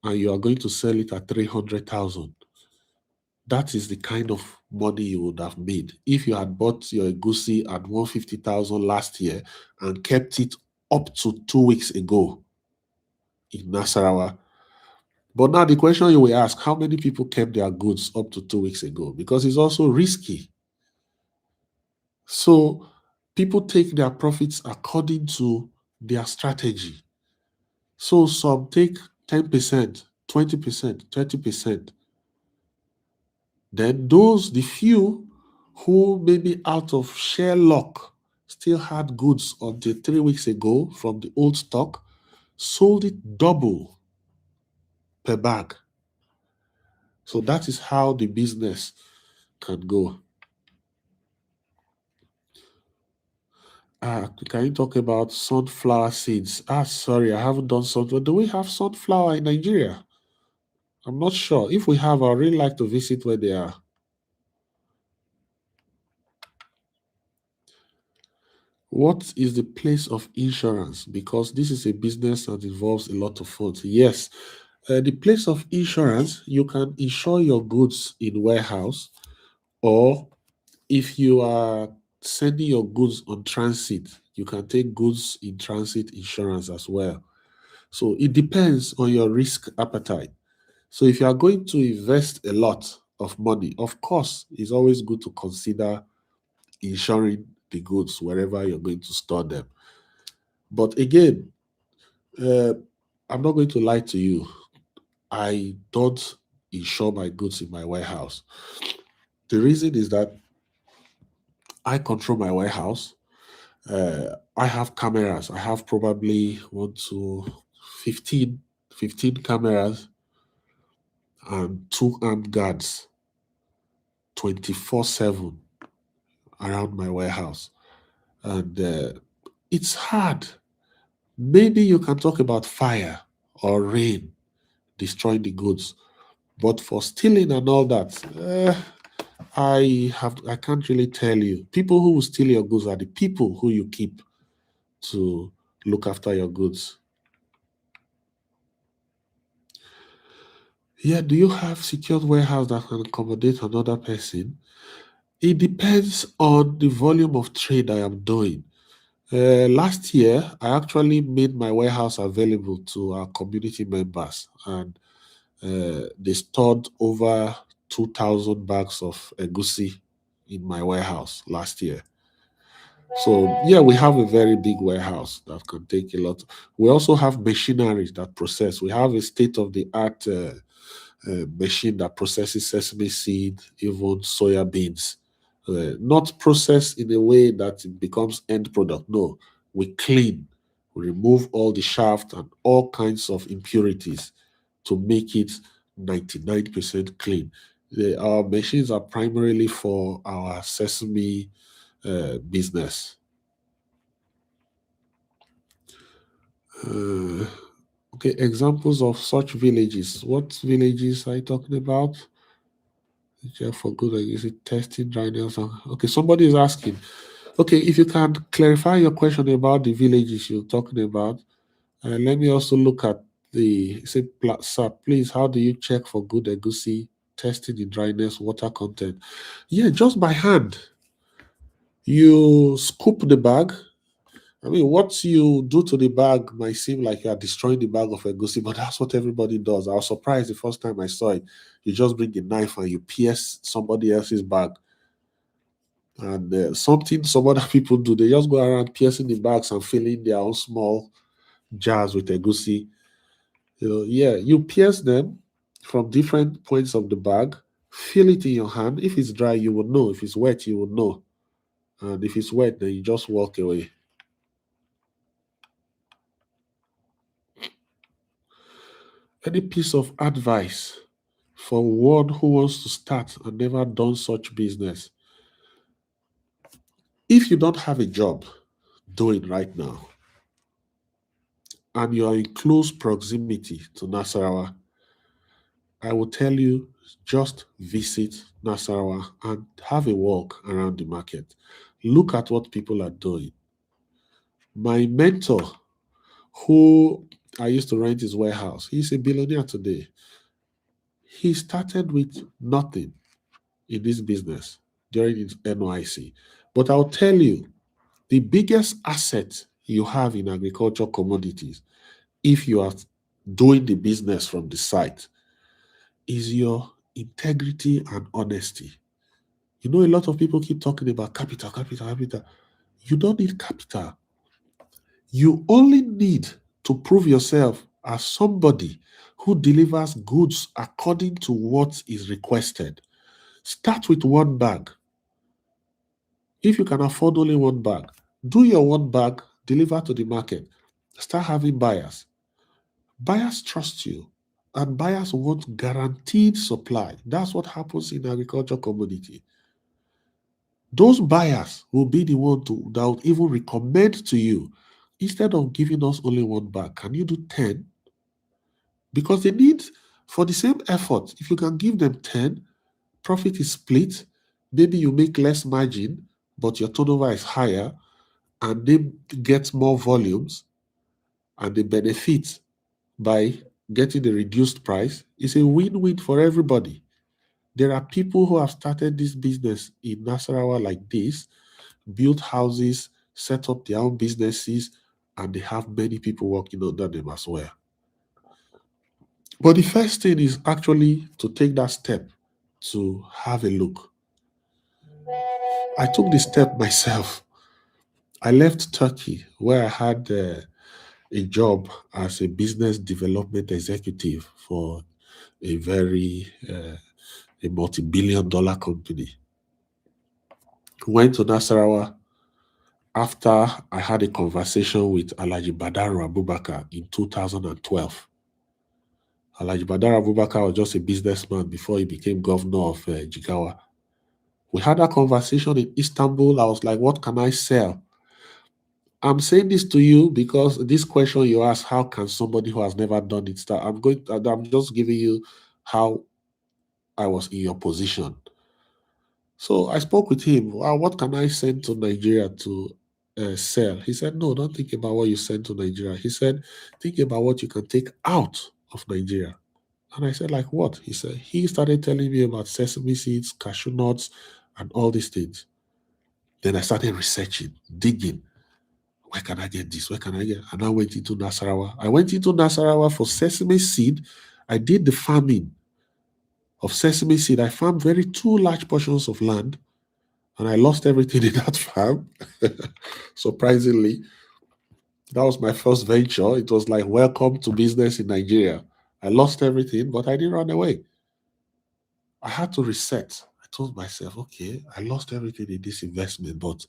and you are going to sell it at 300,000, that is the kind of money you would have made if you had bought your egusi at 150,000 last year and kept it up to 2 weeks ago in Nasarawa. But now the question you will ask, how many people kept their goods up to 2 weeks ago? Because it's also risky. So people take their profits according to their strategy. So some take 10%, 20%, 30%. Then the few who maybe out of sheer luck still had goods until 3 weeks ago from the old stock, sold it double per bag. So that is how the business can go. Can you talk about sunflower seeds? Sorry, I haven't done sunflower. Do we have sunflower in Nigeria? I'm not sure. If we have, I'd really like to visit where they are. What is the place of insurance? Because this is a business that involves a lot of funds. Yes, the place of insurance, you can insure your goods in warehouse, or if you are sending your goods on transit, you can take goods in transit insurance as well. So it depends on your risk appetite. So if you are going to invest a lot of money, of course, it's always good to consider insuring the goods wherever you're going to store them. But again, uh, I'm not going to lie to you. I don't insure my goods in my warehouse. The reason is that I control my warehouse. I have cameras. I have probably 1 to 15, 15 cameras and 2 armed guards 24/7 around my warehouse. And it's hard. Maybe you can talk about fire or rain destroying the goods, but for stealing and all that, I can't really tell you. People who will steal your goods are the people who you keep to look after your goods. Yeah, do you have secured warehouse that can accommodate another person? It depends on the volume of trade I am doing. Last year, I actually made my warehouse available to our community members, and they stored over 2,000 bags of egusi in my warehouse last year. So, yeah, we have a very big warehouse that can take a lot. We also have machinery that process. We have a state of the art machine that processes sesame seed, even soya beans. Not processed in a way that it becomes end product. No, we clean, we remove all the shaft and all kinds of impurities to make it 99% clean. Our machines are primarily for our sesame business. Uh, okay, examples of such villages. What villages are you talking about? Yeah, for good, like, is it testing dryness? Okay, somebody is asking. Okay, if you can clarify your question about the villages you're talking about, let me also look at the say, sir, please, how do you check for good egusi, testing the dryness, water content? Yeah, just by hand. You scoop the bag. I mean, what you do to the bag might seem like you are destroying the bag of egusi, but that's what everybody does. I was surprised the first time I saw it. You just bring a knife and you pierce somebody else's bag. And something some other people do, they just go around piercing the bags and filling their own small jars with egusi. Yeah, you pierce them from different points of the bag, feel it in your hand. If it's dry, you will know. If it's wet, you will know. And if it's wet, then you just walk away. Any piece of advice for one who wants to start and never done such business? If you don't have a job doing right now, and you are in close proximity to Nasarawa, I will tell you just visit Nasarawa and have a walk around the market. Look at what people are doing. My mentor, who I used to rent his warehouse, he's a billionaire today. He started with nothing in this business during his NYC. But I'll tell you, the biggest asset you have in agriculture commodities, if you are doing the business from the site, is your integrity and honesty. You know, a lot of people keep talking about capital, capital, capital. You don't need capital. You only need to prove yourself as somebody who delivers goods according to what is requested. Start with one bag. If you can afford only one bag, do your one bag, deliver to the market. Start having buyers. Buyers trust you, and buyers want guaranteed supply. That's what happens in agriculture commodity. Those buyers will be the one that will even recommend to you, instead of giving us only one bag, can you do 10? Because they need, for the same effort, if you can give them 10, profit is split. Maybe you make less margin, but your turnover is higher, and they get more volumes, and they benefit by getting the reduced price. It's a win-win for everybody. There are people who have started this business in Nasarawa like this, built houses, set up their own businesses, and they have many people working under them as well. But the first thing is actually to take that step to have a look. I took the step myself. I left Turkey, where I had a job as a business development executive for a very a multi-billion-dollar company. Went to Nasarawa after I had a conversation with Alhaji Badaru Abubakar in 2012. Alhaji Badaru Abubakar was just a businessman before he became governor of Jigawa. We had a conversation in Istanbul. I was like, what can I sell? I'm saying this to you because this question you ask, how can somebody who has never done it start? I'm just giving you how I was in your position. So I spoke with him. What can I send to Nigeria to sell? He said, no, don't think about what you send to Nigeria. He said, think about what you can take out of Nigeria. And I said, like what? He started telling me about sesame seeds, cashew nuts, and all these things. Then I started researching, digging. Where can I get this? Where can I get? And I went into Nasarawa. I went into Nasarawa for sesame seed. I did the farming of sesame seed. I farmed two large portions of land, and I lost everything in that farm. Surprisingly, that was my first venture. It was like, welcome to business in Nigeria. I lost everything, but I didn't run away. I had to reset. I told myself, okay, I lost everything in this investment, but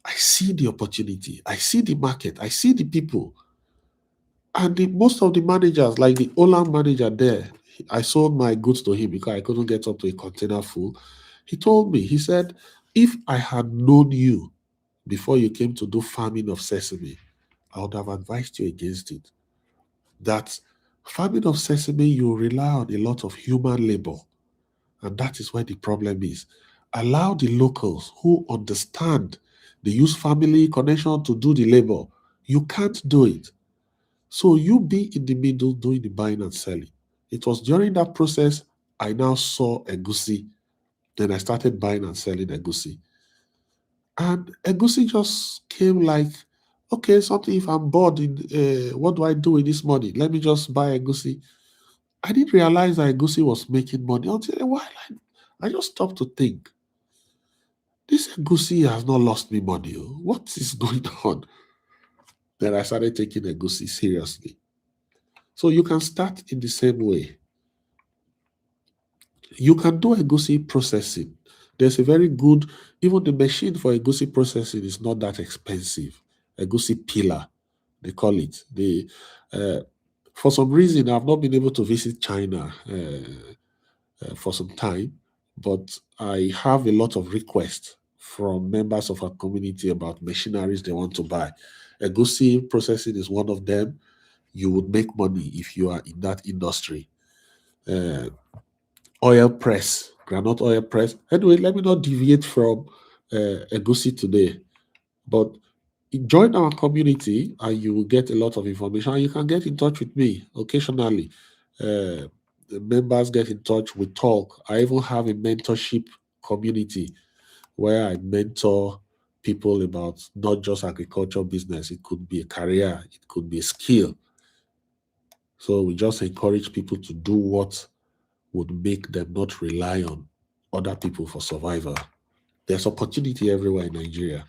I see the opportunity. I see the market. I see the people. And most of the managers, like the Olam manager there, I sold my goods to him because I couldn't get up to a container full. He told me, he said, if I had known you before you came to do farming of sesame, I would have advised you against it. That farming of sesame, you rely on a lot of human labor. And that is where the problem is. Allow the locals who understand, they use family connection to do the labor. You can't do it. So you be in the middle doing the buying and selling. It was during that process I now saw Egusi. Then I started buying and selling Egusi. And Egusi just came like, okay, something if I'm bored, what do I do with this money? Let me just buy Egusi. I didn't realize that Egusi was making money until a while. I just stopped to think. This Egusi has not lost me money. What is going on? Then I started taking Egusi seriously. So you can start in the same way. You can do Egusi processing. There's a very good, even the machine for Egusi processing is not that expensive. Egusi pillar, they call it. For some reason, I've not been able to visit China for some time, but I have a lot of requests from members of our community about machineries they want to buy. Egusi processing is one of them. You would make money if you are in that industry. Oil press, groundnut oil press. Anyway, let me not deviate from Egusi today, but join our community and you will get a lot of information. And you can get in touch with me occasionally. The members get in touch, we talk. I even have a mentorship community where I mentor people about not just agriculture business. It could be a career, it could be a skill. So we just encourage people to do what would make them not rely on other people for survival. There's opportunity everywhere in Nigeria.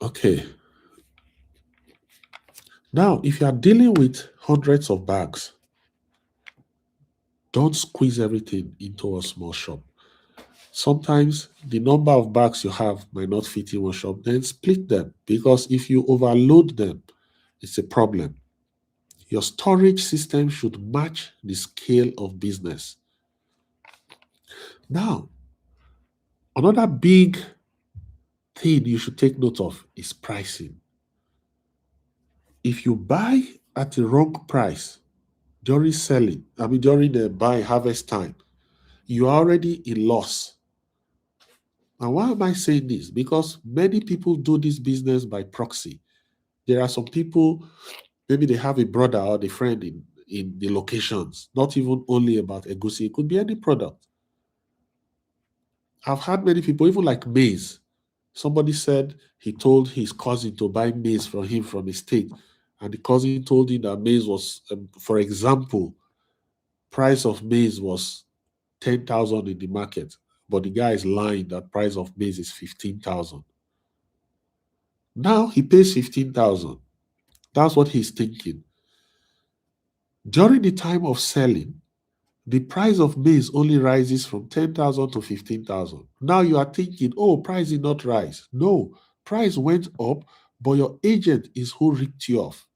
Okay. Now, if you are dealing with hundreds of bags, don't squeeze everything into a small shop. Sometimes the number of bags you have might not fit in one shop, then split them, because if you overload them, it's a problem. Your storage system should match the scale of business. Now, another big thing you should take note of is pricing. If you buy at the wrong price during during the buy harvest time, you are already in loss. Now, why am I saying this? Because many people do this business by proxy. There are some people, maybe they have a brother or a friend in the locations, not even only about egusi. It could be any product. I've had many people, even like maize. Somebody said he told his cousin to buy maize from him from his state, and the cousin told him that maize was, for example, price of maize was 10,000 in the market, but the guy is lying that price of maize is 15,000. Now he pays 15,000. That's what he's thinking. During the time of selling, the price of maize only rises from 10,000 to 15,000. Now you are thinking, oh, price did not rise. No, price went up, but your agent is who ripped you off.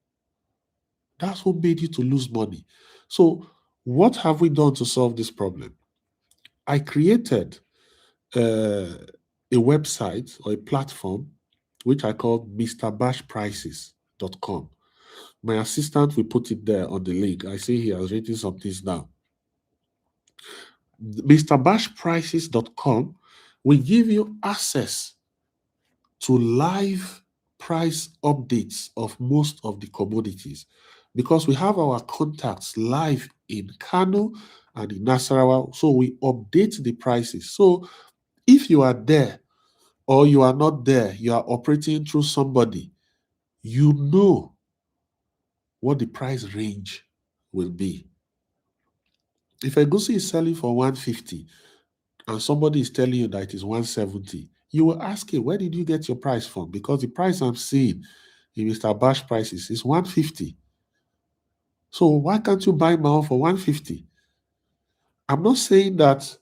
That's what made you to lose money. So what have we done to solve this problem? I created a website or a platform which I call MrBashPrices.com. My assistant will put it there on the link. I see he has written some things now. MrBashPrices.com will give you access to live price updates of most of the commodities, because we have our contacts live in Kano and in Nasarawa, so we update the prices. So if you are there or you are not there, you are operating through somebody, you know what the price range will be. If egusi is selling for 150 and somebody is telling you that it is 170, you will ask him, where did you get your price from? Because the price I'm seeing in Mr. Bash prices is 150. So why can't you buy my own for 150? I'm not saying that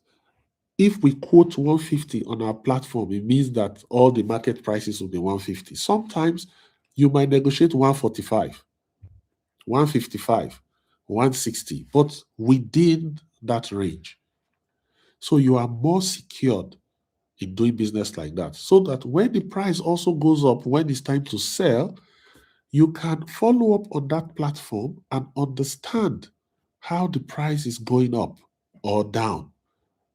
if we quote 150 on our platform, it means that all the market prices will be 150. Sometimes you might negotiate 145, 155, 160, but within that range. So you are more secured in doing business like that, so that when the price also goes up, when it's time to sell, you can follow up on that platform and understand how the price is going up or down,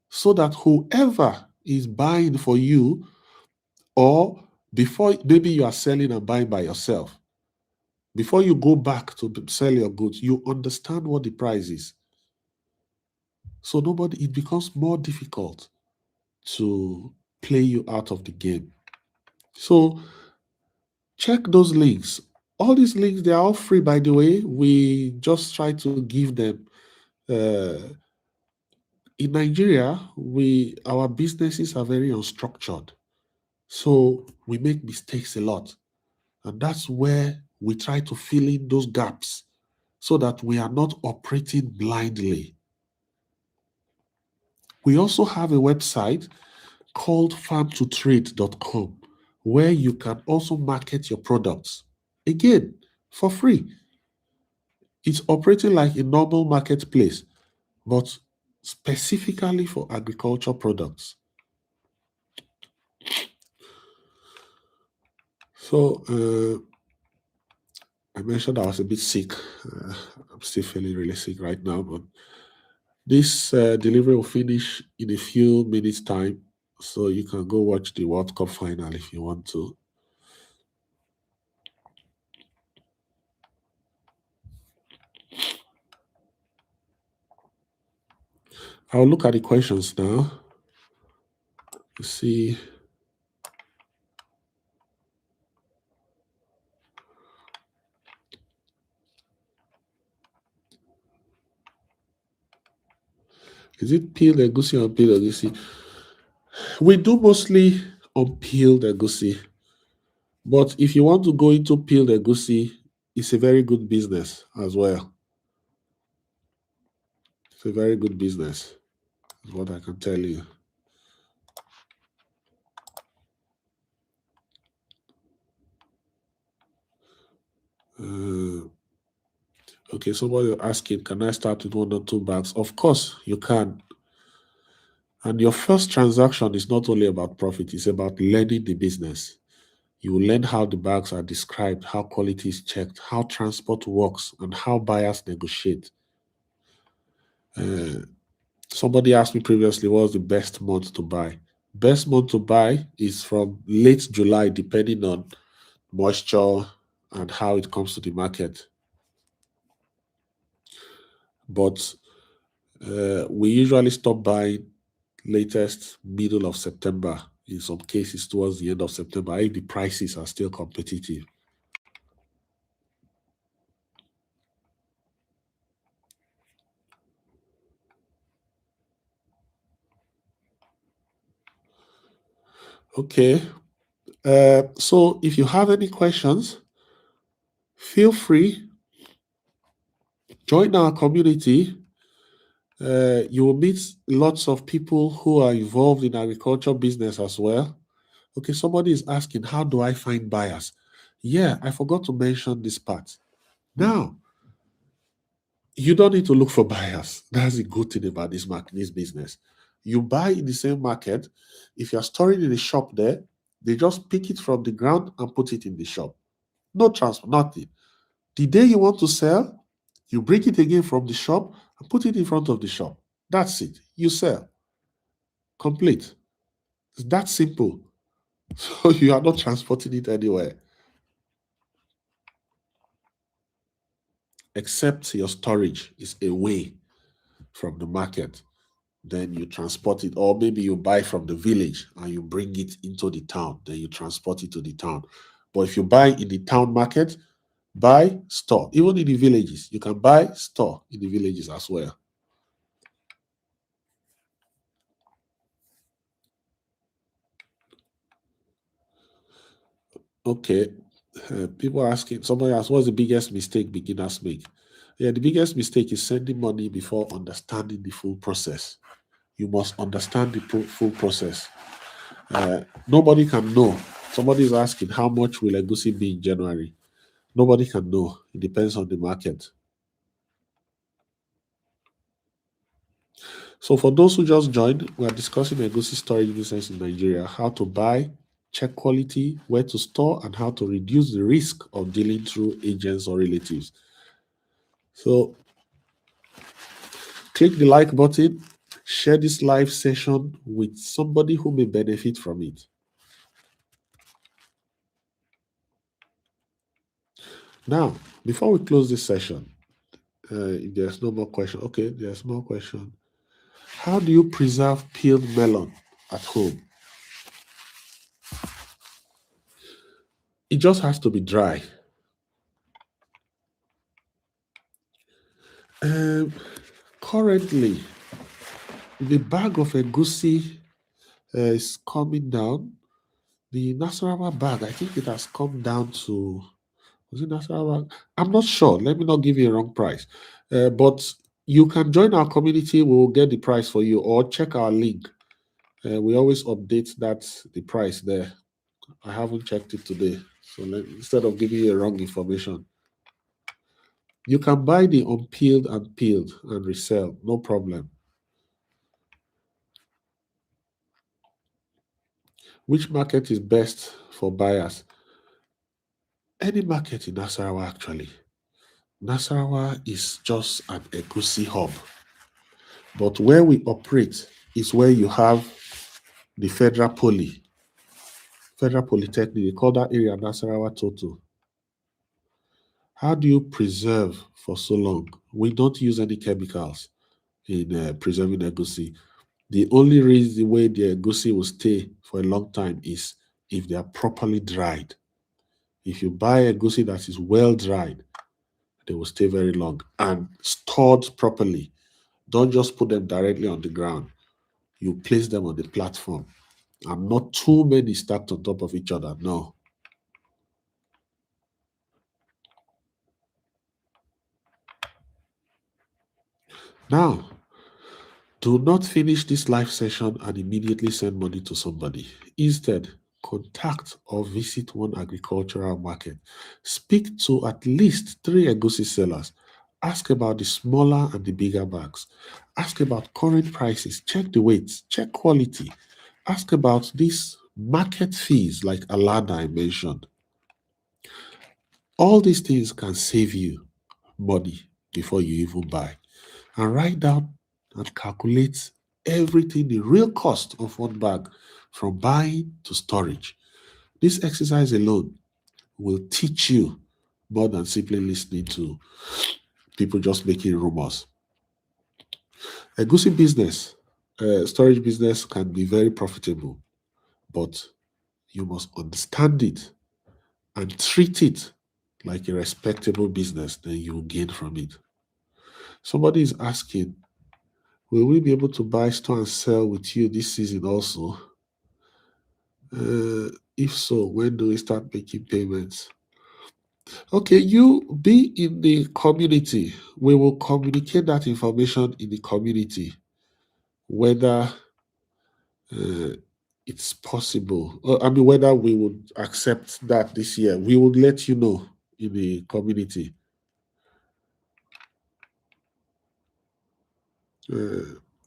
so that whoever is buying for you, or before maybe you are selling and buying by yourself, before you go back to sell your goods, you understand what the price is. So it becomes more difficult to play you out of the game. So check those links. All these links, they are all free, by the way. We just try to give them. In Nigeria, our businesses are very unstructured. So we make mistakes a lot. And that's where we try to fill in those gaps so that we are not operating blindly. We also have a website called farmtotrade.com, where you can also market your products. Again, for free. It's operating like a normal marketplace, but specifically for agriculture products. So I mentioned I was a bit sick. I'm still feeling really sick right now, but this delivery will finish in a few minutes' time, so you can go watch the World Cup final if you want to. I'll look at the questions now. Let's see. Is it peeled egusi or unpeeled egusi? We do mostly unpeeled egusi. But if you want to go into peeled egusi, it's a very good business as well. It's a very good business, is what I can tell you. Okay, somebody asking, can I start with 1 or 2 bags? Of course, you can. And your first transaction is not only about profit, it's about learning the business. You will learn how the bags are described, how quality is checked, how transport works, and how buyers negotiate. Somebody asked me previously, what's the best month to buy? Best month to buy is from late July, depending on moisture and how it comes to the market. but we usually stop buying latest middle of September, in some cases towards the end of September, if the prices are still competitive. Okay. So if you have any questions, feel free, join our community. You will meet lots of people who are involved in agriculture business as well. Okay, somebody is asking, how do I find buyers? Yeah, I forgot to mention this part. Now, you don't need to look for buyers. That's the good thing about this market, this business. You buy in the same market. If you're storing in the shop there, they just pick it from the ground and put it in the shop. No transfer, nothing. The day you want to sell, you bring it again from the shop and put it in front of the shop. That's it. You sell. Complete. It's that simple. So you are not transporting it anywhere except your storage is away from the market. Then you transport it, or maybe you buy from the village and you bring it into the town, then you transport it to the town. But if you buy in the town market, buy, store. Even in the villages, you can buy, store in the villages as well. Okay. People are asking, somebody asked, what's the biggest mistake beginners make? Yeah, the biggest mistake is sending money before understanding the full process. You must understand the full process. Nobody can know. Somebody is asking, how much will Egusi be in January? Nobody can know. It depends on the market. So for those who just joined, we are discussing Egusi storage business in Nigeria, how to buy, check quality, where to store, and how to reduce the risk of dealing through agents or relatives. So click the like button, share this live session with somebody who may benefit from it. Now, before we close this session, if there's no more question, okay, there's more question. How do you preserve peeled melon at home? It just has to be dry. Um, Currently, the bag of egusi is coming down. The Nasarawa bag, I think it has come down to, was it Nasarawa? I'm not sure. Let me not give you a wrong price. But you can join our community. We will get the price for you, or check our link. We always update the price there. I haven't checked it today. So instead of giving you a wrong information, you can buy the unpeeled and peeled and resell, no problem. Which market is best for buyers? Any market in Nasarawa, actually. Nasarawa is just an Egusi hub. But where we operate is where you have the Federal Polytechnic. They call that area Nasarawa Total. How do you preserve for so long? We don't use any chemicals in preserving egusi. The only reason the way the egusi will stay for a long time is if they are properly dried. If you buy egusi that is well dried, they will stay very long and stored properly. Don't just put them directly on the ground. You place them on the platform and not too many stacked on top of each other. No. Now, do not finish this live session and immediately send money to somebody. Instead, contact or visit one agricultural market. Speak to at least 3 egusi sellers. Ask about the smaller and the bigger bags. Ask about current prices. Check the weights. Check quality. Ask about these market fees like Alana I mentioned. All these things can save you money before you even buy. And write down and calculate everything, the real cost of one bag from buying to storage. This exercise alone will teach you more than simply listening to people just making rumors. Egusi business, storage business can be very profitable, but you must understand it and treat it like a respectable business, then you will gain from it. Somebody is asking, will we be able to buy, store, and sell with you this season also? If so, when do we start making payments? Okay, you be in the community. We will communicate that information in the community, whether uh, it's possible. I mean, whether we would accept that this year. We would let you know in the community.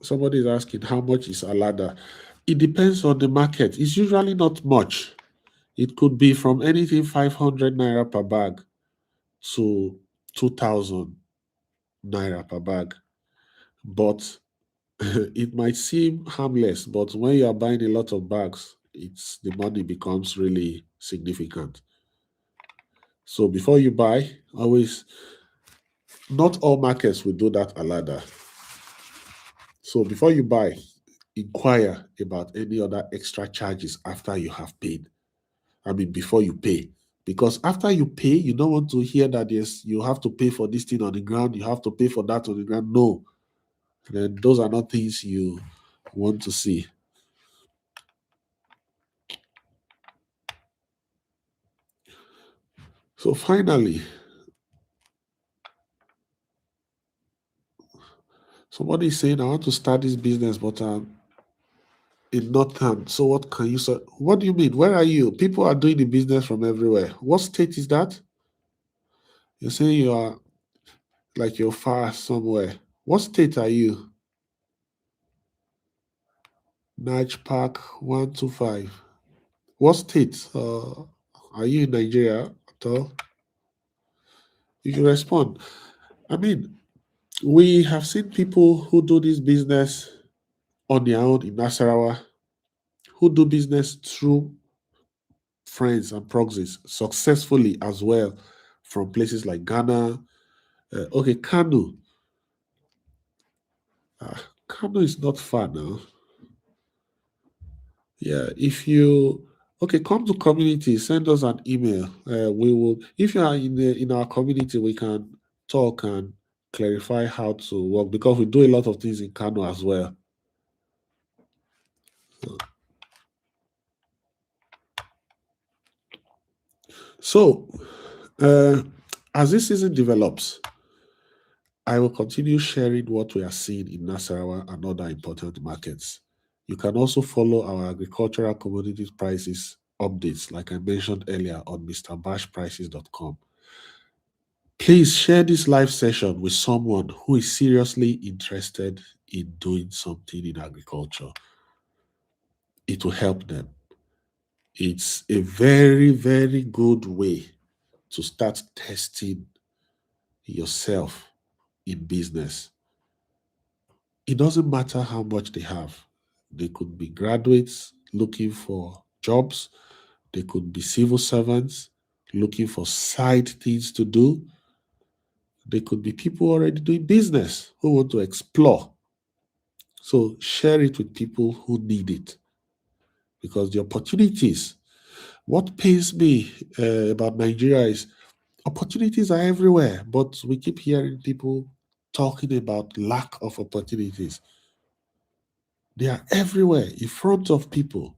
Somebody is asking how much is Alada. It depends on the market. It's usually not much. It could be from anything 500 naira per bag to 2,000 naira per bag. But it might seem harmless, but when you are buying a lot of bags, the money becomes really significant. So before you buy, always, not all markets will do that Alada. So before you buy, inquire about any other extra charges after you have paid. I mean, before you pay. Because after you pay, you don't want to hear that yes, you have to pay for this thing on the ground, you have to pay for that on the ground. No. Then those are not things you want to see. So finally, somebody is saying, I want to start this business, but I'm in Northern. So what can you say? What do you mean? Where are you? People are doing the business from everywhere. What state is that? You're saying you are like you're far somewhere. What state are you? Nige Park 125. What state? Are you in Nigeria at all? You should respond. I mean, we have seen people who do this business on their own in Nasarawa, who do business through friends and proxies successfully as well from places like Ghana. Okay, Kano. Kano is not far now. Yeah, if you okay, come to community, send us an email. We will, if you are in our community, we can talk and clarify how to work because we do a lot of things in Kano as well. So, as this season develops, I will continue sharing what we are seeing in Nasarawa and other important markets. You can also follow our agricultural commodities prices updates, like I mentioned earlier, on mrbashprices.com. Please share this live session with someone who is seriously interested in doing something in agriculture. It will help them. It's a very, very good way to start testing yourself in business. It doesn't matter how much they have. They could be graduates looking for jobs, they could be civil servants looking for side things to do. They could be people already doing business who want to explore. So share it with people who need it because the opportunities, what pains me about Nigeria is opportunities are everywhere, but we keep hearing people talking about lack of opportunities. They are everywhere in front of people,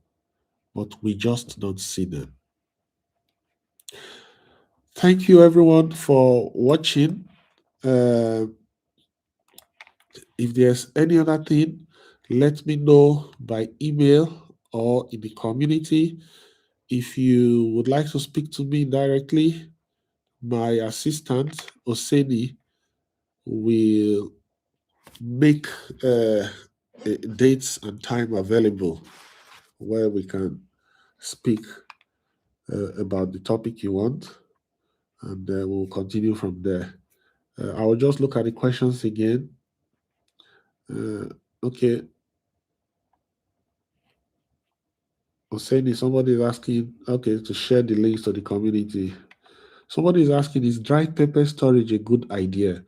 but we just don't see them. Thank you, everyone, for watching. If there's any other thing, let me know by email or in the community. If you would like to speak to me directly, my assistant, Oseni, will make dates and time available where we can speak about the topic you want, and we'll continue from there. I will just look at the questions again. Okay. Oseni, somebody is asking, okay, to share the links to the community. Somebody is asking, is dried pepper storage a good idea?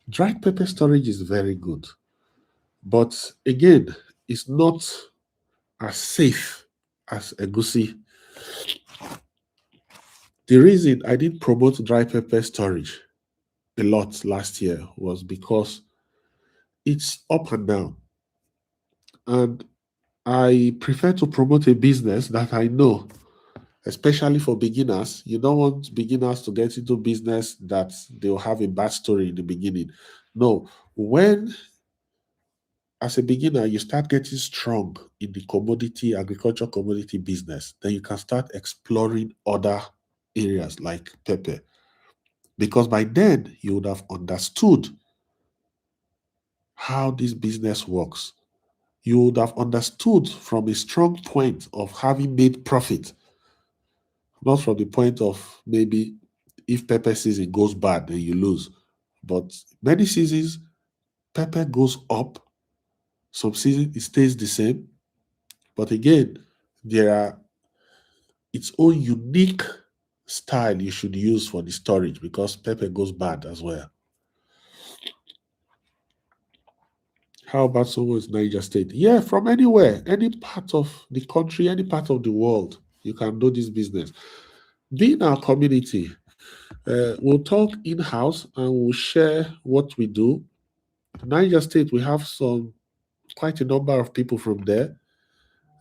Dried pepper storage is very good. But again, it's not as safe as Egusi. The reason I didn't promote dry pepper storage a lot last year was because it's up and down. And I prefer to promote a business that I know, especially for beginners. You don't want beginners to get into business that they'll have a bad story in the beginning. No, when as a beginner you start getting strong in the commodity, agriculture commodity business, then you can start exploring other areas like pepper. Because by then you would have understood how this business works. You would have understood from a strong point of having made profit, not from the point of maybe if pepper season goes bad, then you lose. But many seasons, pepper goes up. Some season it stays the same. But again, there are its own unique style you should use for the storage because pepper goes bad as well. How about someone's Niger State? Yeah, from anywhere, any part of the country, any part of the world, you can do this business. Be in our community. We'll talk in-house and we'll share what we do. Niger State, we have quite a number of people from there.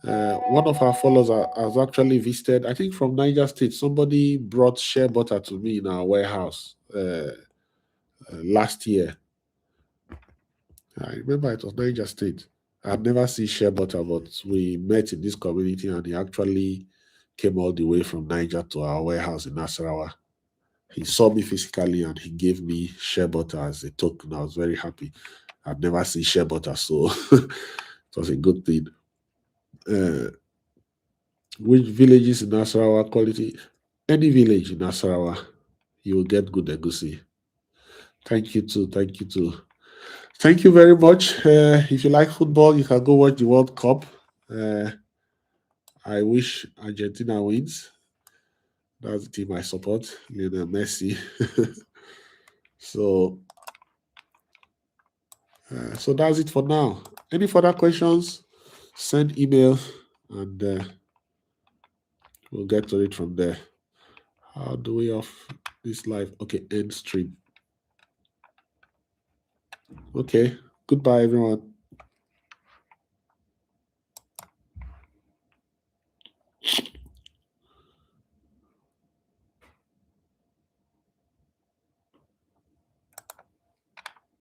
One of our followers has actually visited, I think from Niger State. Somebody brought shea butter to me in our warehouse last year. I remember it was Niger State. I've never seen shea butter, but we met in this community and he actually came all the way from Niger to our warehouse in Nasarawa. He saw me physically and he gave me shea butter as a token. I was very happy. I've never seen shea butter, so it was a good thing. Which villages in Nasarawa quality? Any village in Nasarawa, you will get good egusi. Thank you too. Thank you too. Thank you very much. If you like football, you can go watch the World Cup. I wish Argentina wins. That's the team I support, Lionel Messi. So that's it for now. Any further questions? Send email and we'll get to it from there. How do we off this live? Okay, end stream. Okay, goodbye, everyone.